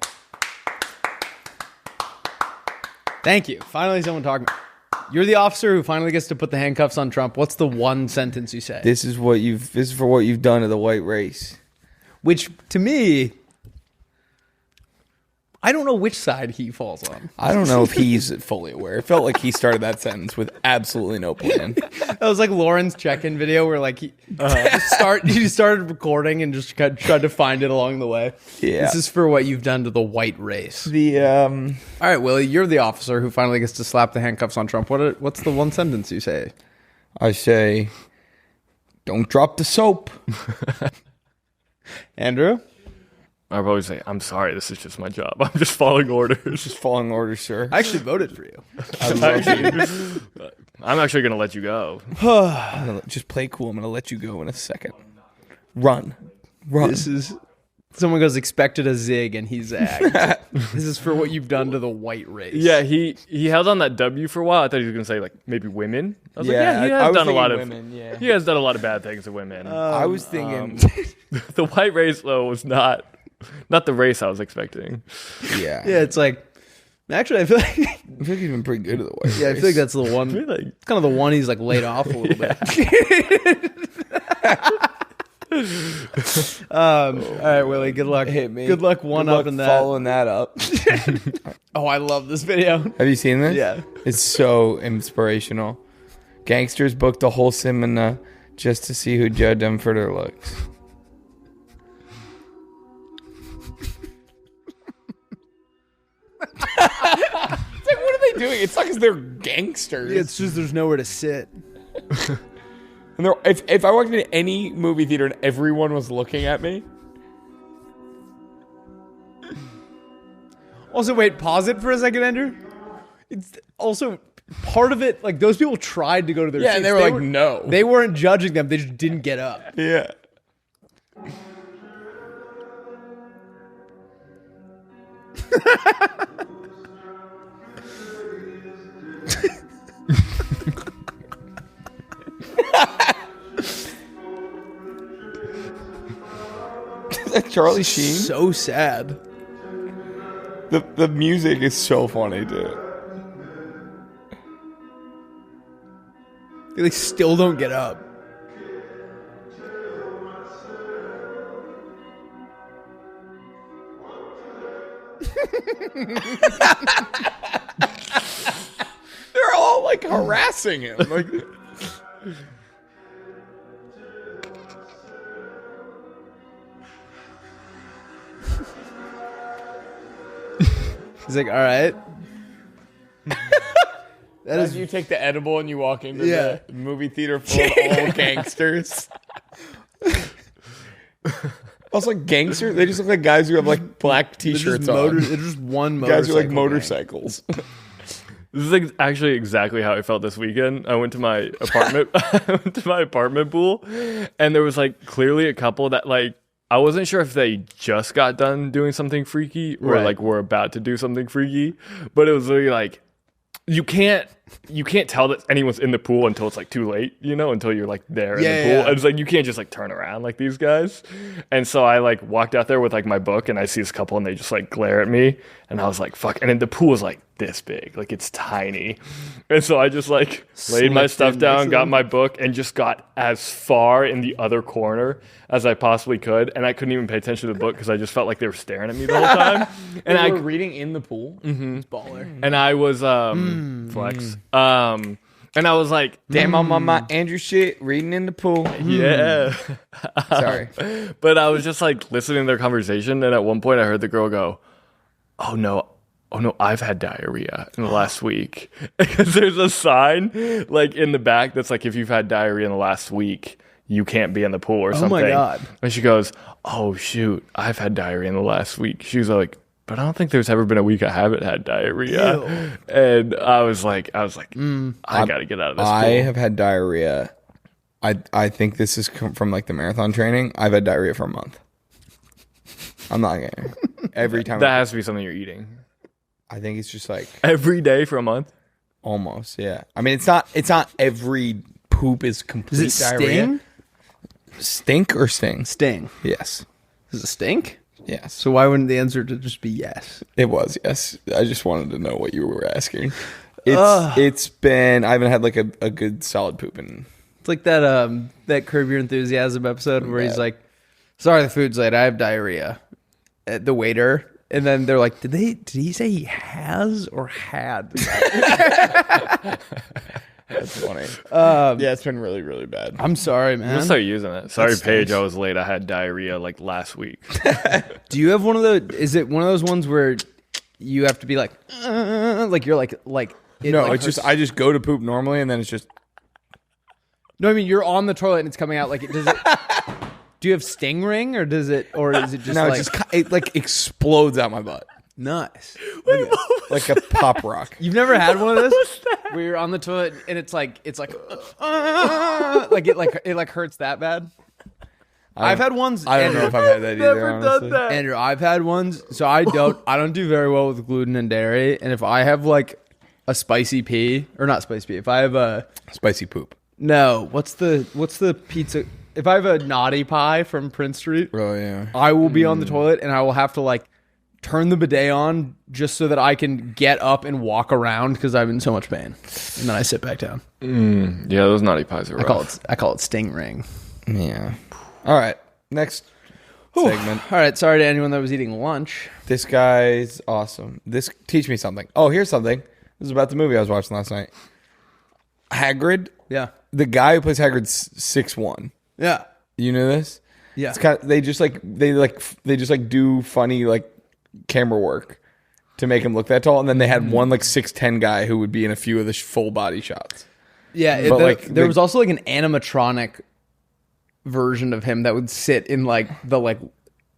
Thank you. Finally, someone talking. You're the officer who finally gets to put the handcuffs on Trump. What's the one sentence you say? This is for what you've done to the white race. Which, to me, I don't know which side he falls on. I don't know if he's fully aware. It felt like he started that sentence with absolutely no plan. That was like Lauren's check-in video where like he started recording and just tried to find it along the way. Yeah. This is for what you've done to the white race. All right, Willie, you're the officer who finally gets to slap the handcuffs on Trump. What's the one sentence you say? I say, don't drop the soap. Andrew? I'll probably say, I'm sorry, this is just my job. I'm just following orders. Just following orders, sir. I actually voted for you. I'm actually going to let you go. I'm gonna just play cool. I'm going to let you go in a second. Run. This is... Someone goes, expected a zig, and he zagged. This is for what you've done to the white race. Yeah, he held on that W for a while. I thought he was going to say, like, maybe women. I was like, yeah, he I has was done a lot of women, yeah. He has done a lot of bad things to women. I was thinking... The white race, though, was not the race I was expecting. Yeah. Yeah, it's like... Actually, I feel like... he's been pretty good at the white race. Yeah, I feel like that's the one... It's kind of the one he's, like, laid off a little bit. All right, Willie, good luck. Hit me. Good luck one-upping that. Following that up. Oh, I love this video. Have you seen this? Yeah. It's so inspirational. Gangsters booked a whole seminar just to see who judged them for their looks. It's like, what are they doing? It's not because they're gangsters. It's just there's nowhere to sit. And if I walked into any movie theater and everyone was looking at me. Also, wait, pause it for a second, Andrew. It's also part of it, like those people tried to go to their seats. And they were like, no. They weren't judging them. They just didn't get up. Yeah. Is that Charlie Sheen? So sad. The music is so funny, dude. They still don't get up. They're all like harassing him. Like, He's like, all right. that is, you take the edible and you walk into Yeah. the movie theater full of all gangsters. Also, like gangster, they just look like guys who have like black t-shirts on. They're just one motorcycle. Guys who like gang. motorcycles. This is actually exactly how I felt this weekend. I went to my apartment. I went to my apartment pool, and there was like clearly a couple that like I wasn't sure if they just got done doing something freaky or Right. like were about to do something freaky. But it was really like you can't tell that anyone's in the pool until it's like too late, you know, until you're like there in the pool. Yeah. And it's like you can't just like turn around like these guys. And so I like walked out there with like my book and I see this couple and they just like glare at me and I was like, fuck. And then the pool is like this big, like it's tiny. And so I just like laid my Slipped stuff in next down, to got them. my book and just got as far in the other corner as I possibly could. And I couldn't even pay attention to the book because I just felt like they were staring at me the whole time. And I were reading in the pool. Baller. And I was flex. And I was like, Damn, I'm on my Andrew shit, reading in the pool. yeah. Sorry. But I was just like listening to their conversation, and at one point I heard the girl go, "Oh no, I've had diarrhea in the last week." Because there's a sign like in the back that's like, if you've had diarrhea in the last week, you can't be in the pool or something. my God. And she goes, "Oh shoot, I've had diarrhea in the last week." She's like, "But I don't think there's ever been a week I haven't had diarrhea." Ew. And I was like, I gotta get out of this pool. I have had diarrhea. I think this is from like the marathon training. I've had diarrhea for a month. I'm not kidding. Every time. That has to be something you're eating. I think it's just like Every day for a month? almost, yeah. I mean, it's not every poop is complete Does it diarrhea. sting? Stink or sting? Sting. Yes. Does it stink? Yes. So why wouldn't the answer to just be yes? It was, yes. I just wanted to know what you were asking. It's been, I haven't had like a good solid poop in. It's like that Curb Your Enthusiasm episode where he's like, "Sorry, the food's late. I have diarrhea." The waiter, and then they're like, "Did he say he has or had?" That's funny. Yeah, it's been really, really bad. I'm sorry, man. I'll start using it. Sorry, That Paige, stinks. I was late. I had diarrhea like last week. Do you have one of the? Is it one of those ones where you have to be like you're like it, No, like, it's just I just go to poop normally, and then it's just No, I mean you're on the toilet and it's coming out like it. Does it? Do you have sting ring or is it just no, like it just it like explodes out my butt nice? like a pop rock. You've never had one of this where you're on the toilet and it's like it hurts that bad. I've had ones. I don't know if I've had that either. Never honestly. done that. Andrew, I've had ones. So I don't do very well with gluten and dairy. And if I have like a spicy pea or not spicy pea, if I have a Spicy poop. no, what's the pizza? If I have a naughty pie from Prince Street, Really? Yeah. I will be on the toilet and I will have to like turn the bidet on just so that I can get up and walk around because I'm in so much pain. And then I sit back down. Yeah, those naughty pies are rough. I call it sting ring. Yeah. All right. Next segment. All right, sorry to anyone that was eating lunch. This guy's awesome. Teach me something. Oh, here's something. This is about the movie I was watching last night. Hagrid. Yeah. The guy who plays Hagrid's 6'1". Yeah. You know this? Yeah. It's kind of, they just do funny like camera work to make him look that tall, and then they had one like 6'10" guy who would be in a few of the full body shots. Yeah, But, there was also like an animatronic version of him that would sit in like the like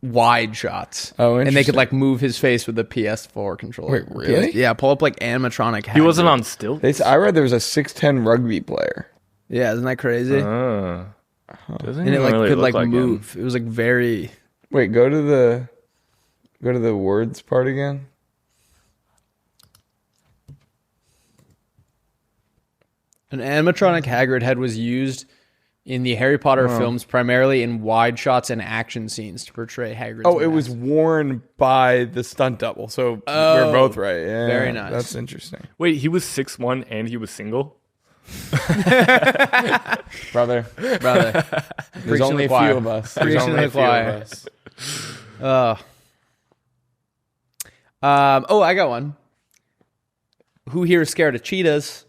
wide shots. Oh, and they interesting. could like move his face with the PS4 controller. Wait, really? Yeah, pull up like animatronic. He wasn't Hagrid. on stilts? I read there was a 6'10" rugby player. Yeah, isn't that crazy? Doesn't And it even like really could look like him. move. It was like very. Wait, go to the words part again. An animatronic Hagrid head was used in the Harry Potter films primarily in wide shots and action scenes to portray Hagrid's Oh, it mask. was worn by the stunt double. So we're both right. Yeah, very nice. That's interesting. Wait, he was 6'1" and he was single? Brother, brother. there's only a few of us. There's Preaching only to a the few of choir. us. I got one. Who here is scared of cheetahs?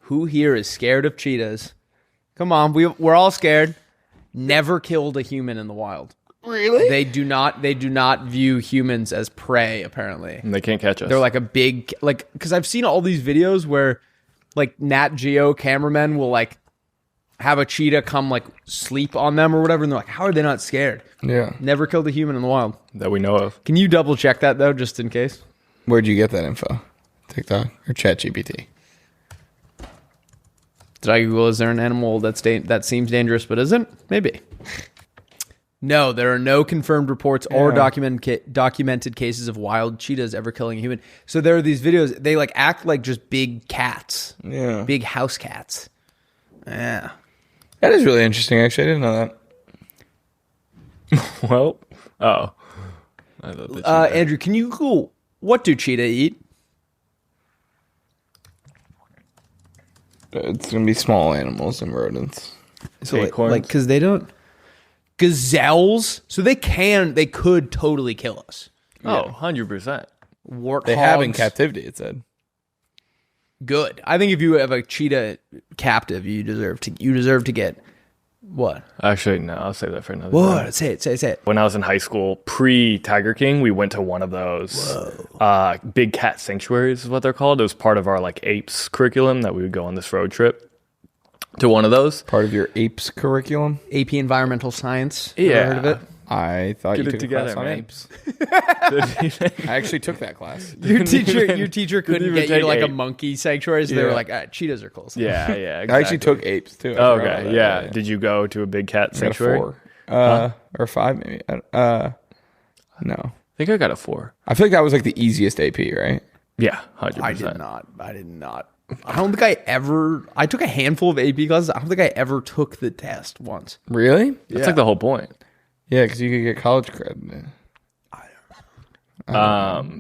Who here is scared of cheetahs? Come on, we're all scared. Never killed a human in the wild. Really? They do not view humans as prey, apparently. And they can't catch us. They're like a big, like, because I've seen all these videos where like Nat Geo cameramen will like have a cheetah come like sleep on them or whatever, and they're like, how are they not scared? Yeah. Never killed a human in the wild. that we know of. Can you double check that though, just in case? Where'd you get that info? TikTok or ChatGPT? Did I Google, is there an animal that seems dangerous but isn't? Maybe. No, there are no confirmed reports or documented cases of wild cheetahs ever killing a human. So there are these videos, they like act like just big cats. Yeah. Big house cats. Yeah. That is really interesting, actually. I didn't know that. Well, I thought that Andrew, can you Google, what do cheetah eat? It's going to be small animals and rodents. So Acorns? like, because they don't... Gazelles, so they could totally kill us. Oh, 100%. Warthogs. They have in captivity, it said. good. I think if you have a cheetah captive, you deserve to get what? Actually, no, I'll say that for another What? time. Say it. When I was in high school, pre-Tiger King, we went to one of those big cat sanctuaries is what they're called. It was part of our like apes curriculum that we would go on this road trip to one of those. Part of your apes curriculum? AP Environmental Science. Yeah. Ever heard of it? I thought Get you it took together, a class on man. apes. I actually took that class. Your teacher couldn't even get you take to like a ape. monkey sanctuary, so they were Yeah. like, cheetahs are cool. Yeah, yeah. Exactly. I actually took apes too. I Oh, forgot about okay, that. yeah. Did you go to a big cat I got a sanctuary? 4. Or 5 maybe. No. I think I got a 4. I feel like that was like the easiest AP, right? Yeah, 100%. I did not. I don't think I took a handful of AP classes. I don't think I ever took the test once. Really? That's like the whole point. Yeah, because you could get college credit.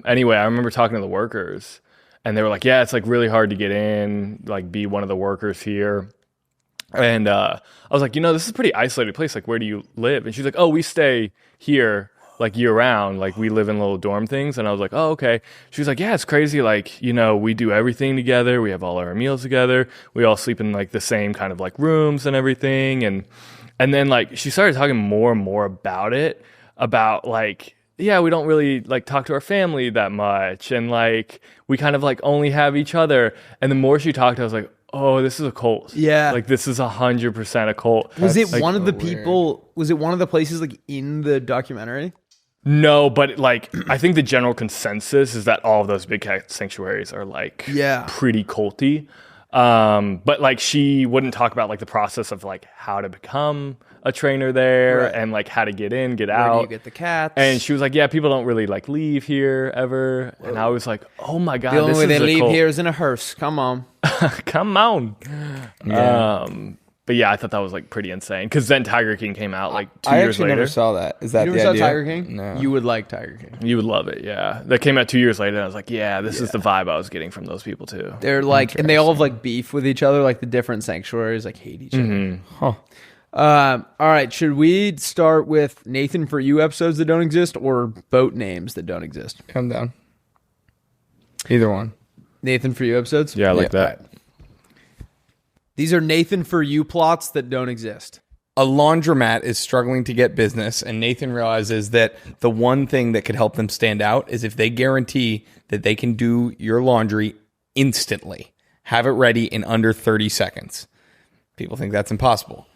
Anyway, I remember talking to the workers and they were like, yeah, it's like really hard to get in, like be one of the workers here. And I was like, this is a pretty isolated place. Like, where do you live? And she's like, oh, we stay here like year round. Like we live in little dorm things. And I was like, oh, okay. She was like, yeah, it's crazy. Like, we do everything together. We have all our meals together. We all sleep in like the same kind of like rooms and everything. And then like she started talking more and more about like, yeah, we don't really like talk to our family that much. And like, we kind of like only have each other. And the more she talked, I was like, oh, this is a cult. Yeah. Like this is 100% a cult. Was it like, one of the people? Was it one of the places like in the documentary? No, but like, I think the general consensus is that all of those big cat sanctuaries are like pretty culty. But like she wouldn't talk about like the process of like how to become a trainer there and like how to get in, get out. Where do you get the cats? And she was like, yeah, people don't really like leave here ever. Whoa. And I was like, oh my God, the only way they leave cult. here is in a hearse. Come on. Come on. Yeah. But yeah, I thought that was like pretty insane because then Tiger King came out like 2 I years actually later. never saw that. Is that You the never saw idea? Tiger King? No. You would like Tiger King. You would love it, yeah. That came out 2 years later, and I was like, yeah, this is the vibe I was getting from those people too. They're like, and they all have like beef with each other. Like the different sanctuaries like hate each other. Huh. All right, should we start with Nathan for You episodes that don't exist or boat names that don't exist? Come down. Either one. Nathan for You episodes? Yeah, I like that. All right. These are Nathan for You plots that don't exist. A laundromat is struggling to get business, and Nathan realizes that the one thing that could help them stand out is if they guarantee that they can do your laundry instantly. Have it ready in under 30 seconds. People think that's impossible.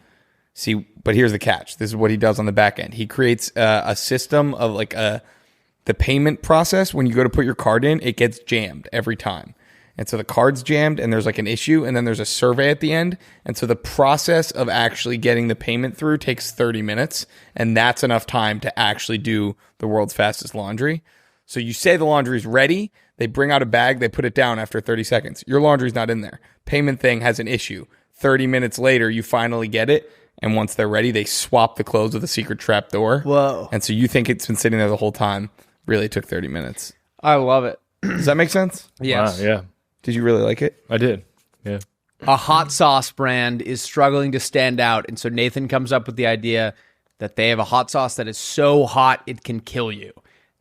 See, but here's the catch. This is what he does on the back end. He creates a system of like the payment process. When you go to put your card in, it gets jammed every time. And so the card's jammed and there's like an issue and then there's a survey at the end. And so the process of actually getting the payment through takes 30 minutes. And that's enough time to actually do the world's fastest laundry. So you say the laundry's ready. They bring out a bag. They put it down after 30 seconds. Your laundry's not in there. Payment thing has an issue. 30 minutes later, you finally get it. And once they're ready, they swap the clothes with a secret trap door. Whoa. And so you think it's been sitting there the whole time. Really took 30 minutes. I love it. Does that make sense? Yes. Wow, yeah. Did you really like it? I did. Yeah. A hot sauce brand is struggling to stand out. And so Nathan comes up with the idea that they have a hot sauce that is so hot it can kill you.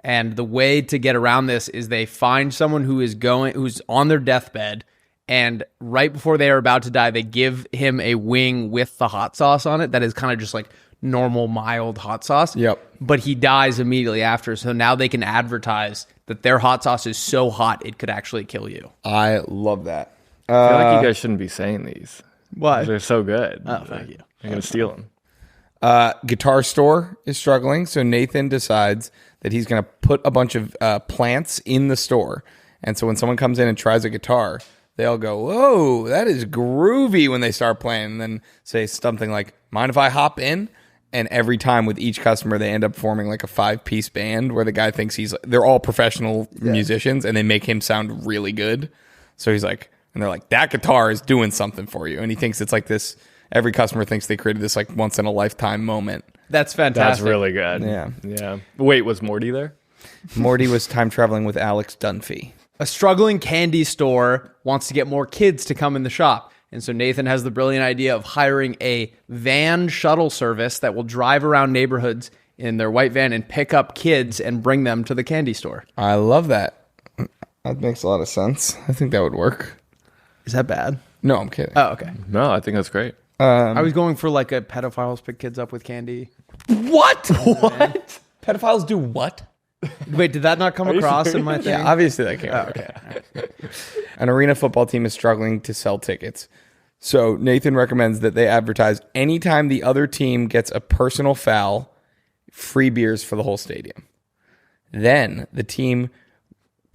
And the way to get around this is they find someone who's on their deathbed, and right before they are about to die, they give him a wing with the hot sauce on it that is kind of just like normal, mild hot sauce. Yep. But he dies immediately after. So now they can advertise that their hot sauce is so hot it could actually kill you. I love that. I feel like you guys shouldn't be saying these. Why? They're so good. Oh, thank you. I'm going to steal them. Guitar store is struggling, so Nathan decides that he's going to put a bunch of plants in the store. And so when someone comes in and tries a guitar, they all go, whoa, that is groovy when they start playing. And then say something like, mind if I hop in? And every time with each customer, they end up forming like a 5-piece band where the guy thinks they're all professional musicians and they make him sound really good. So he's like, and they're like, that guitar is doing something for you. And he thinks it's like this, every customer thinks they created this like once in a lifetime moment. That's fantastic. That's really good. Yeah. Yeah. Wait, was Morty there? Morty was time traveling with Alex Dunphy. A struggling candy store wants to get more kids to come in the shop. And so Nathan has the brilliant idea of hiring a van shuttle service that will drive around neighborhoods in their white van and pick up kids and bring them to the candy store. I love that. That makes a lot of sense. I think that would work. Is that bad? No, I'm kidding. Oh, okay. No, I think that's great. I was going for like a pedophiles pick kids up with candy. What? What? Pedophiles do what? Wait, did that not come across in my thing? Yeah, obviously that came. Oh, okay. An arena football team is struggling to sell tickets. So Nathan recommends that they advertise anytime the other team gets a personal foul, free beers for the whole stadium. Then the team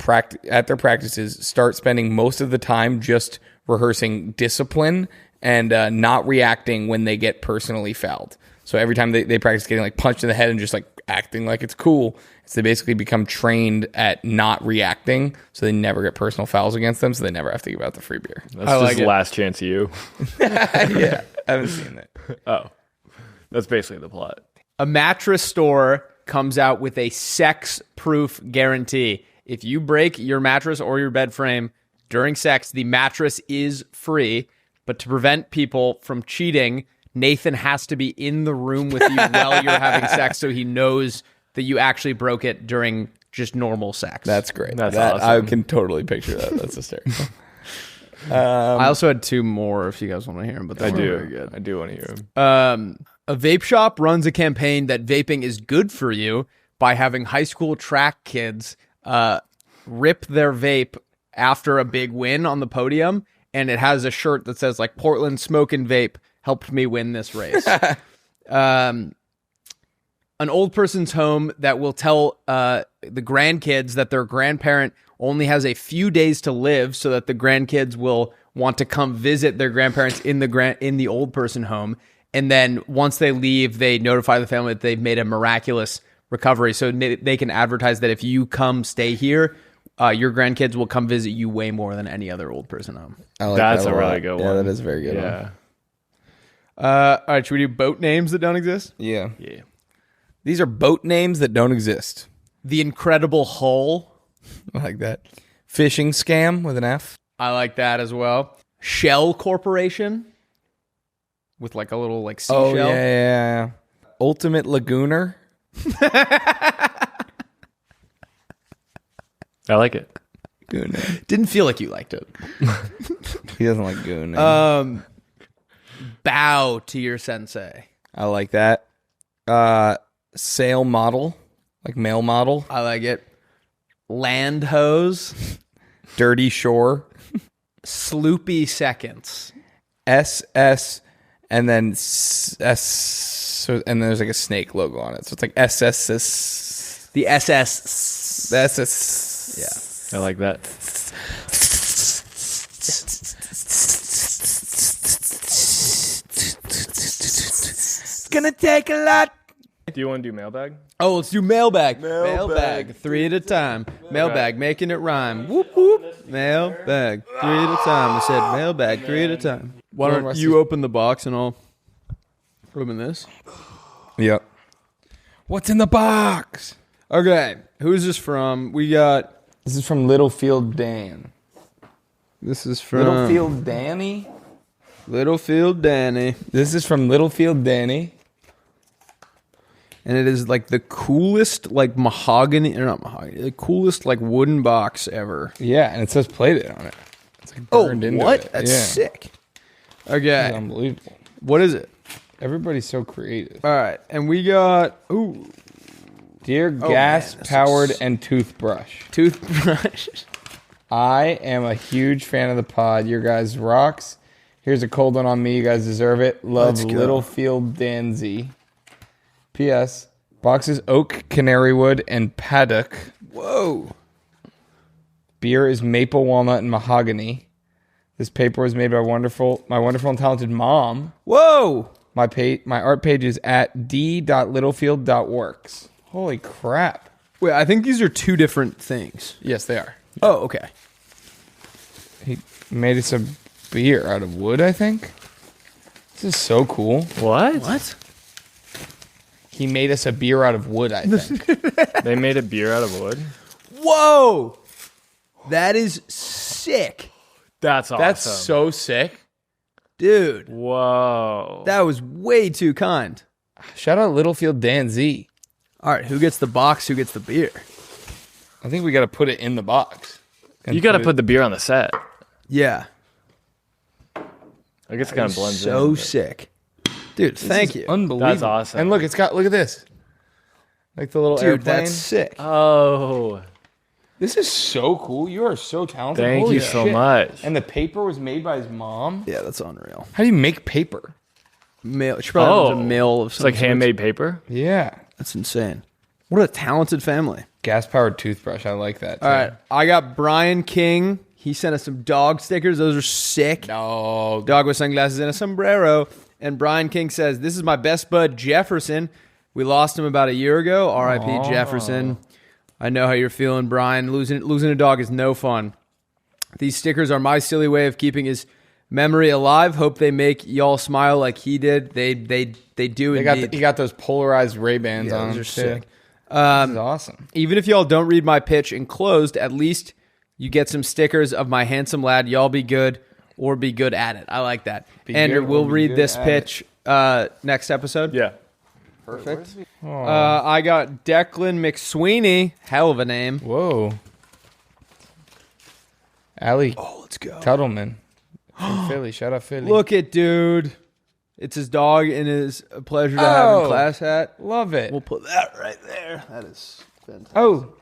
at their practices start spending most of the time just rehearsing discipline and not reacting when they get personally fouled. So every time they practice getting like punched in the head and just like acting like it's cool, so they basically become trained at not reacting, so they never get personal fouls against them, so they never have to give out the free beer. That's just Last Chance You. Yeah, I haven't seen that. Oh, that's basically the plot. A mattress store comes out with a sex-proof guarantee. If you break your mattress or your bed frame during sex, the mattress is free. But to prevent people from cheating, Nathan has to be in the room with you while you're having sex, so he knows that you actually broke it during just normal sex. That's great. That's I awesome. can totally picture that. That's hysterical. I also had two more if you guys want to hear them, but I they're do. very good. I do want to hear him. A vape shop runs a campaign that vaping is good for you by having high school track kids rip their vape after a big win on the podium, and it has a shirt that says like Portland Smoke and Vape helped me win this race. An old person's home that will tell the grandkids that their grandparent only has a few days to live, so that the grandkids will want to come visit their grandparents in the old person home. And then once they leave, they notify the family that they've made a miraculous recovery. So they can advertise that if you come stay here, your grandkids will come visit you way more than any other old person home. I like That's that a lot. really good Yeah, one. that is a very good one. Yeah. All right, should we do boat names that don't exist? Yeah. Yeah. These are boat names that don't exist. The Incredible Hull. I like that. Fishing scam with an F. I like that as well. Shell Corporation. With like a little like seashell. Oh, yeah. Ultimate Lagooner. I like it. Goon name. Didn't feel like you liked it. He doesn't like goon name. Bow to your sensei. I like that. Sail model. Like male model. I like it. Land hose. Dirty shore. Sloopy seconds. SS and then S, and there's like a snake logo on it. So it's like SSS. The SS. The SS. I like that. It's gonna take a lot. Do you want to do mailbag? Oh, let's do mailbag. Mailbag. 3 at a time. Mailbag, making it rhyme. Whoop, whoop. Mailbag. 3 at a time. I said mailbag, 3 at a time. Why don't you open the box and I'll open this? Yep. What's in the box? Okay. Who's this from? We got... This is from Littlefield Dan. This is from... Littlefield Danny? Littlefield Danny. This is from Littlefield Danny. And it is like the coolest like mahogany, or not mahogany, the coolest like wooden box ever. Yeah, and it says Playdate on it. It's like burned into what? it. That's Yeah. sick. It's Okay. unbelievable. What is it? Everybody's so creative. All right. And we got... Ooh. Dear man, gas-powered this is- and toothbrush. Toothbrush. I am a huge fan of the pod. Your guys rocks. Here's a cold one on me. You guys deserve it. Love, Let's go. Littlefield Danzy. P.S. Boxes oak, canary wood, and paddock. Whoa. Beer is maple, walnut, and mahogany. This paper was made by my wonderful and talented mom. Whoa. My art page is at d.littlefield.works. Holy crap. Wait, I think these are two different things. Yes, they are. Oh, okay. He made us a beer out of wood, I think. This is so cool. What? What? He made us a beer out of wood, I think. They made a beer out of wood? Whoa. That is sick. That's awesome. That's so sick. Dude. Whoa. That was way too kind. Shout out Littlefield Dan Z. All right, who gets the box? Who gets the beer? I think we got to put it in the box. You got to put the beer on the set. Yeah. I guess it kind of blends in. So but- sick. Dude, thank you. Unbelievable. That's awesome. And look at this. Like the little Dude, airplane. that's sick. Oh, This is so cool. You are so talented. thank Holy you so shit. much. And the paper was made by his mom. Yeah, that's unreal. How do you make paper? Mail. She probably has a mail of It's some like sort. handmade paper. Yeah. That's insane. What a talented family. Gas-powered toothbrush. I like that. Too. All right, I got Brian King. He sent us some dog stickers. Those are sick. No. Dog with sunglasses and a sombrero. And Brian King says, "This is my best bud, Jefferson. We lost him about a year ago. R.I.P. Jefferson. I know how you're feeling, Brian. Losing a dog is no fun. These stickers are my silly way of keeping his memory alive. Hope they make y'all smile like he did. They do indeed. You got those polarized Ray-Bans Yeah, on. those are too. sick. This is awesome. Even if y'all don't read my pitch enclosed, at least you get some stickers of my handsome lad. Y'all be good or be good at it. I like that. Andrew, good or we'll be read good this at pitch next episode. Yeah. Perfect. I got Declan McSweeney. Hell of a name. Whoa. Allie Oh, let's go. Tuttleman from Philly. Shout out Philly. Look at dude. It's his dog in his pleasure to have in class hat. Love it. We'll put that right there. That is fantastic. Oh.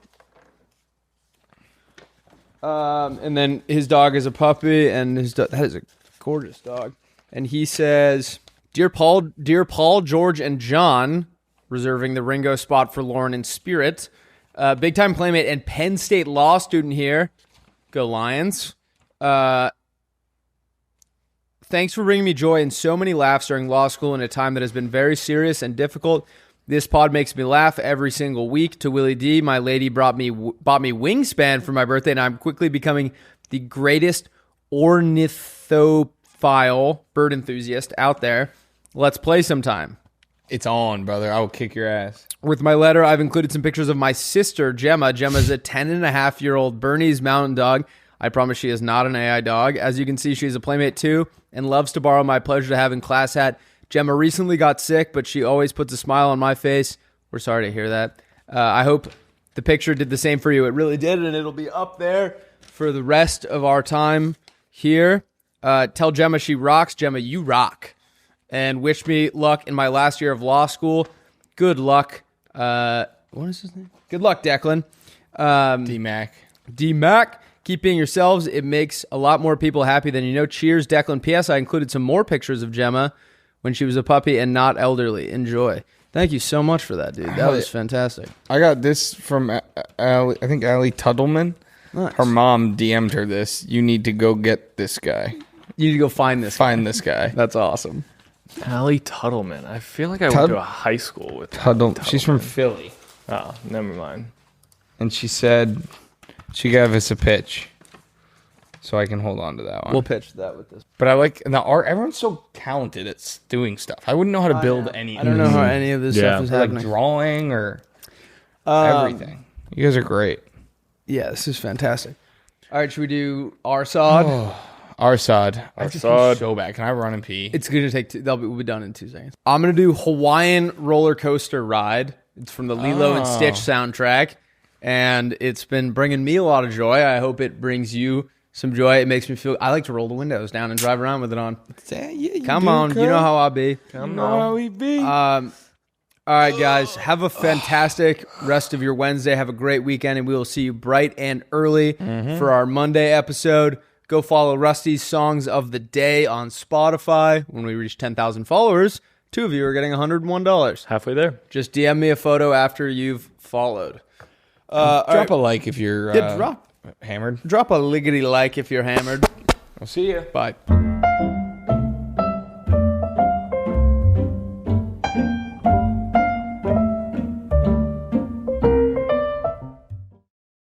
And then his dog is a puppy, and that is a gorgeous dog. And he says, Dear Paul, George, and John, reserving the Ringo spot for Lauren in spirit. Big time Playmate and Penn State law student here. Go Lions. Thanks for bringing me joy and so many laughs during law school in a time that has been very serious and difficult. This pod makes me laugh every single week. To Willie D, my lady bought me Wingspan for my birthday, and I'm quickly becoming the greatest ornithophile bird enthusiast out there. Let's play sometime. It's on, brother. I will kick your ass. With my letter, I've included some pictures of my sister, Gemma. Gemma's a 10-and-a-half-year-old Bernese mountain dog. I promise she is not an AI dog. As you can see, she's a Playmate too and loves to borrow my pleasure to have in class hat. Gemma recently got sick, but she always puts a smile on my face. We're sorry to hear that. I hope the picture did the same for you. It really did, and it'll be up there for the rest of our time here. Tell Gemma she rocks. Gemma, you rock. And wish me luck in my last year of law school. Good luck. What is his name? Good luck, Declan. D-Mac. D-Mac. Keep being yourselves. It makes a lot more people happy than you know. Cheers, Declan. P.S. I included some more pictures of Gemma when she was a puppy and not elderly. Enjoy. Thank you so much for that, dude. That was fantastic. I got this from, Allie, I think Allie Tuttleman. Nice. Her mom DM'd her this. You need to go get this guy. You need to go find this. Find this guy. That's awesome. Allie Tuttleman. I feel like I went to a high school with Tuttleman. She's from Philly. Oh, never mind. And she said she gave us a pitch. So I can hold on to that one. We'll pitch that with this. But I like the art. Everyone's so talented at doing stuff. I wouldn't know how to build anything. I don't know how any of this stuff is Or like happening. drawing or everything. You guys are great. Yeah, this is fantastic. All right, should we do RSOD? Arsad. I have to pee Arsad. so bad. Can I run and pee? It's going to take we'll be done in 2 seconds. I'm going to do Hawaiian Roller Coaster Ride. It's from the Lilo and Stitch soundtrack, and it's been bringing me a lot of joy. I hope it brings you some joy. It makes me feel... I like to roll the windows down and drive around with it on. Come on, you know how I be. Come on. How we be. All right, guys. Have a fantastic rest of your Wednesday. Have a great weekend, and we will see you bright and early for our Monday episode. Go follow Rusty's Songs of the Day on Spotify. When we reach 10,000 followers, 2 of you are getting $101. Halfway there. Just DM me a photo after you've followed. Drop a like if you're Yeah, hammered. drop a liggity like if you're hammered. I'll see you. Bye.